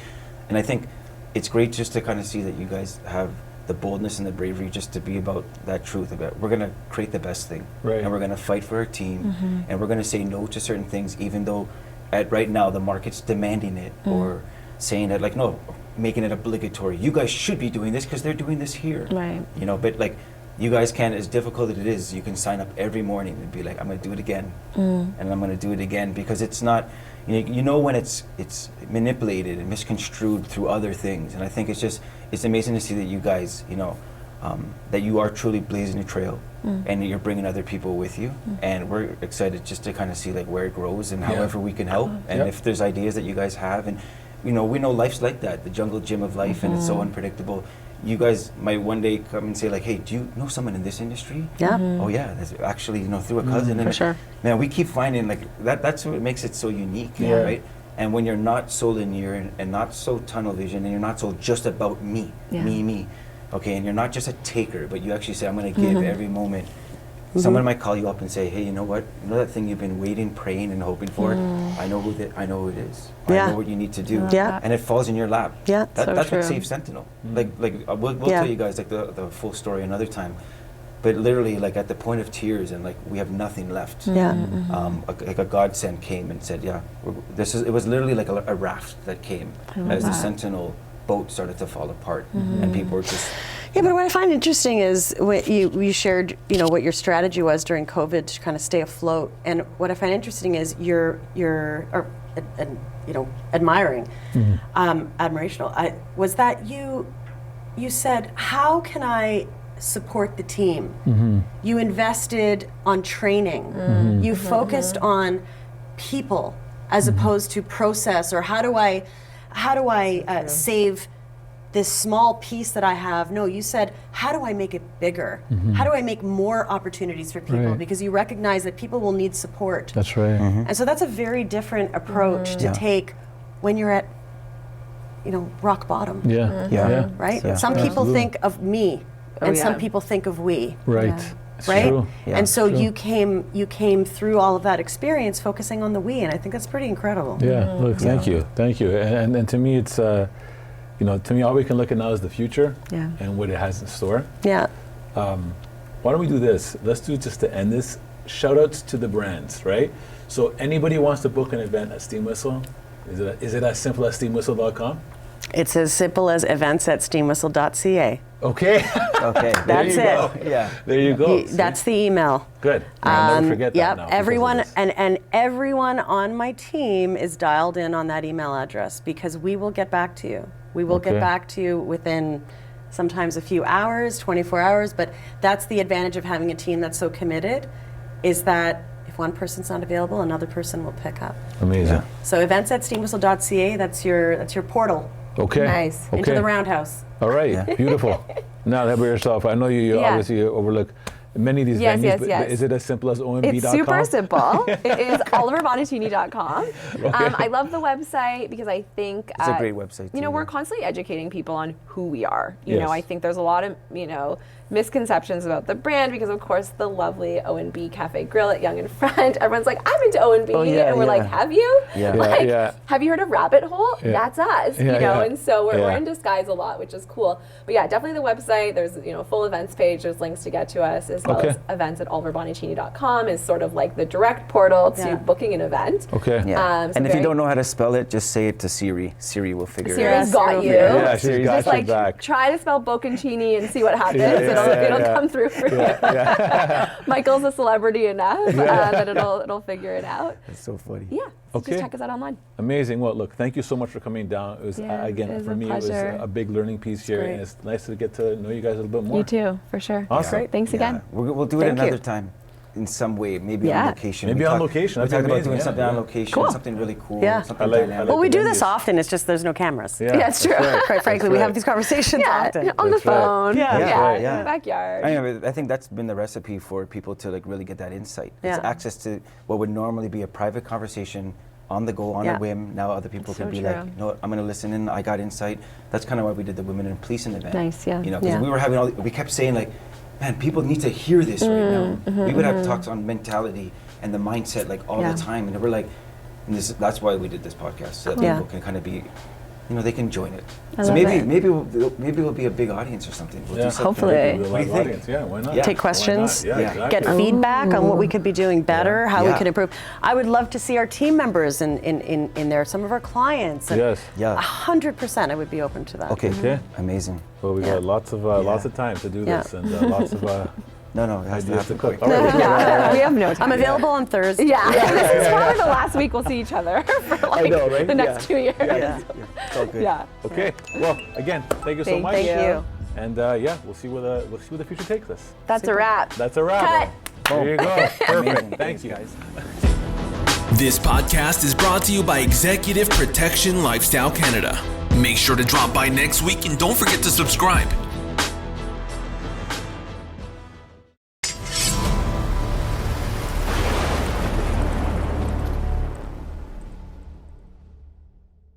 and I think it's great just to kind of see that you guys have the boldness and the bravery just to be about that truth about we're going to create the best thing, Right. and we're going to fight for our team, and we're going to say no to certain things even though at right now the market's demanding it, or saying that like, no, making it obligatory, you guys should be doing this because they're doing this here, Right. you know. But like, you guys can, as difficult as it is, you can sign up every morning and be like, I'm going to do it again, and I'm going to do it again, because it's not, you know when it's manipulated and misconstrued through other things. And I think it's amazing to see that you guys, you know, that you are truly blazing a trail, and you're bringing other people with you, and we're excited just to kind of see like where it grows and however we can help, and Yep. if there's ideas that you guys have, and you know, we know life's like that, the jungle gym of life, and it's so unpredictable. You guys might one day come and say like, hey, do you know someone in this industry? Yeah. Oh yeah, that's actually, you know, through a cousin. And sure. Man, we keep finding like that's what makes it so unique, Yeah. right? And when you're not so linear and not so tunnel vision, and you're not so just about me, Yeah. me, okay, and you're not just a taker, but you actually say, I'm going to give every moment. Someone might call you up and say, hey, you know what? You know that thing you've been waiting, praying, and hoping for? I know who it is. Yeah. I know what you need to do. Yeah. And it falls in your lap. Yeah. That's So what true. saves Sentinel. We'll Yeah. tell you guys like the full story another time. But literally, like at the point of tears, and like we have nothing left. Yeah. Like a godsend came and said, "Yeah, it was literally like a raft that came as the Sentinel boat started to fall apart, and people were just." Yeah, but what I find interesting is what you shared, you know, what your strategy was during COVID to kind of stay afloat. And what I find interesting is admiring, admirational. Was that you said, how can I support the team? You invested on training. You focused on people as opposed to process, or how do I save this small piece that I have? No, you said, how do I make it bigger? How do I make more opportunities for people? Because you recognize that people will need support. That's right. And so that's a very different approach to take when you're at, rock bottom. Right? Yeah. Some people Absolutely. think of me, and some people think of we. Right. It's Right? true. And so True. you came through all of that experience focusing on the we, and I think that's pretty incredible. Yeah, look, thank you. And to me, it's, to me, all we can look at now is the future and what it has in store. Yeah. Why don't we do this? Let's do, just to end this, shout outs to the brands, right? So anybody wants to book an event at Steam Whistle, is it as simple as steamwhistle.com? It's as simple as events@steamwhistle.ca. Okay. Okay. That's it. Go. Yeah. There you go. That's the email. Good. I'll never forget that Yep. now. because of Everyone this. and everyone on my team is dialed in on that email address, because we will get back to you. We will Okay. get back to you within sometimes a few hours, 24 hours, but that's the advantage of having a team that's so committed, is that if one person's not available, another person will pick up. Amazing. So events@steamwhistle.ca, that's your portal Okay. Nice. Okay. into the roundhouse. All right. Beautiful. Now, that by yourself, I know you Yeah. obviously overlook many of these Yes, venues, yes, but yes. is it as simple as OMB.com? It's super simple. It is oliverbonatini.com. I love the website because I think It's a great website, too, we're yeah. constantly educating people on who we are. You Yes. know, I think there's a lot of misconceptions about the brand, because of course the lovely O&B Cafe Grill at Young and Front, everyone's like, I'm into O&B, Oh, yeah, and we're like, yeah. have you? Yeah. Like, Yeah. have you heard of Rabbit Hole? Yeah. That's us. Yeah, yeah. And so we're Yeah. in disguise a lot, which is cool. But yeah, definitely the website. There's a full events page. There's links to get to us, as well Okay. as events@oliverbonacini.com is sort of like the direct portal to Yeah. booking an event. Okay. Yeah. so And if you very- don't know how to spell it, just say it to Siri. Siri will figure it Siri's out. got you. Yeah, she's got Just your like back. try to spell bocconcini and see what happens. Yeah, it'll yeah. come through for you. Michael's a celebrity enough that it'll figure it out. It's so funny. Yeah. So Okay. just check us out online. Amazing. Well, look, thank you so much for coming down. It was, Yeah, again, it was for a me, it was pleasure. a big learning piece here, great. and it's nice to get to know you guys a little bit more. You too, for sure. Awesome. Great. Thanks again. We'll do it Thank you. another time. In some way, maybe Yeah. on location. Maybe We on talked- location, We that'd talked be about amazing, doing yeah, something on yeah. location, Cool. something really cool, Yeah. something I like dynamic. Well, we the do this venues. often. It's just there's no cameras. Yeah. Yeah, it's true. Quite frankly, we right. have these conversations Yeah, often. on the That's right. phone. Yeah. That's Yeah, right, in yeah. the backyard. I think that's been the recipe for people to really get that insight. Yeah. It's access to what would normally be a private conversation on the go, on Yeah. a whim. Now other people So can be true. like, you know what, I'm going to listen in. I got insight. That's kind of why we did the Women in Policing event. Nice, yeah. Because Yeah. we were having we kept saying like, man, people need to hear this right now. We would have talks on mentality and the mindset all Yeah. the time, and we're like, that's why we did this podcast, so that Yeah. people can kind of be, they can join it. I So love maybe it. maybe we'll be a big audience or something. We'll Yeah. do something. Hopefully. Maybe What do live you think? audience. Yeah, why not? Yeah. Take Why questions. not? Yeah, Yeah. Get exactly. feedback on what we could be doing better, how we Yeah. could improve. I would love to see our team members in there, some of our clients. And Yes. Yeah. 100% I would be open to that. Okay. Okay. Amazing. Well, we Yeah. got lots of time to do Yeah. this, and lots of No, it has to ideas to happen cook. quick. All right. Yeah, we have no time. I'm available on Thursday. Yeah, this is probably the last week we'll see each other for know, right? the next Yeah. 2 years. Yeah. It's all good. Yeah. Okay. Well, again, thank you so Thank much. Thank you. And we'll see where the future takes us. That's a wrap. That's a wrap. Cut. There you go. Perfect. Amazing. Thank you. guys. This podcast is brought to you by Executive Protection Lifestyle Canada. Make sure to drop by next week and don't forget to subscribe.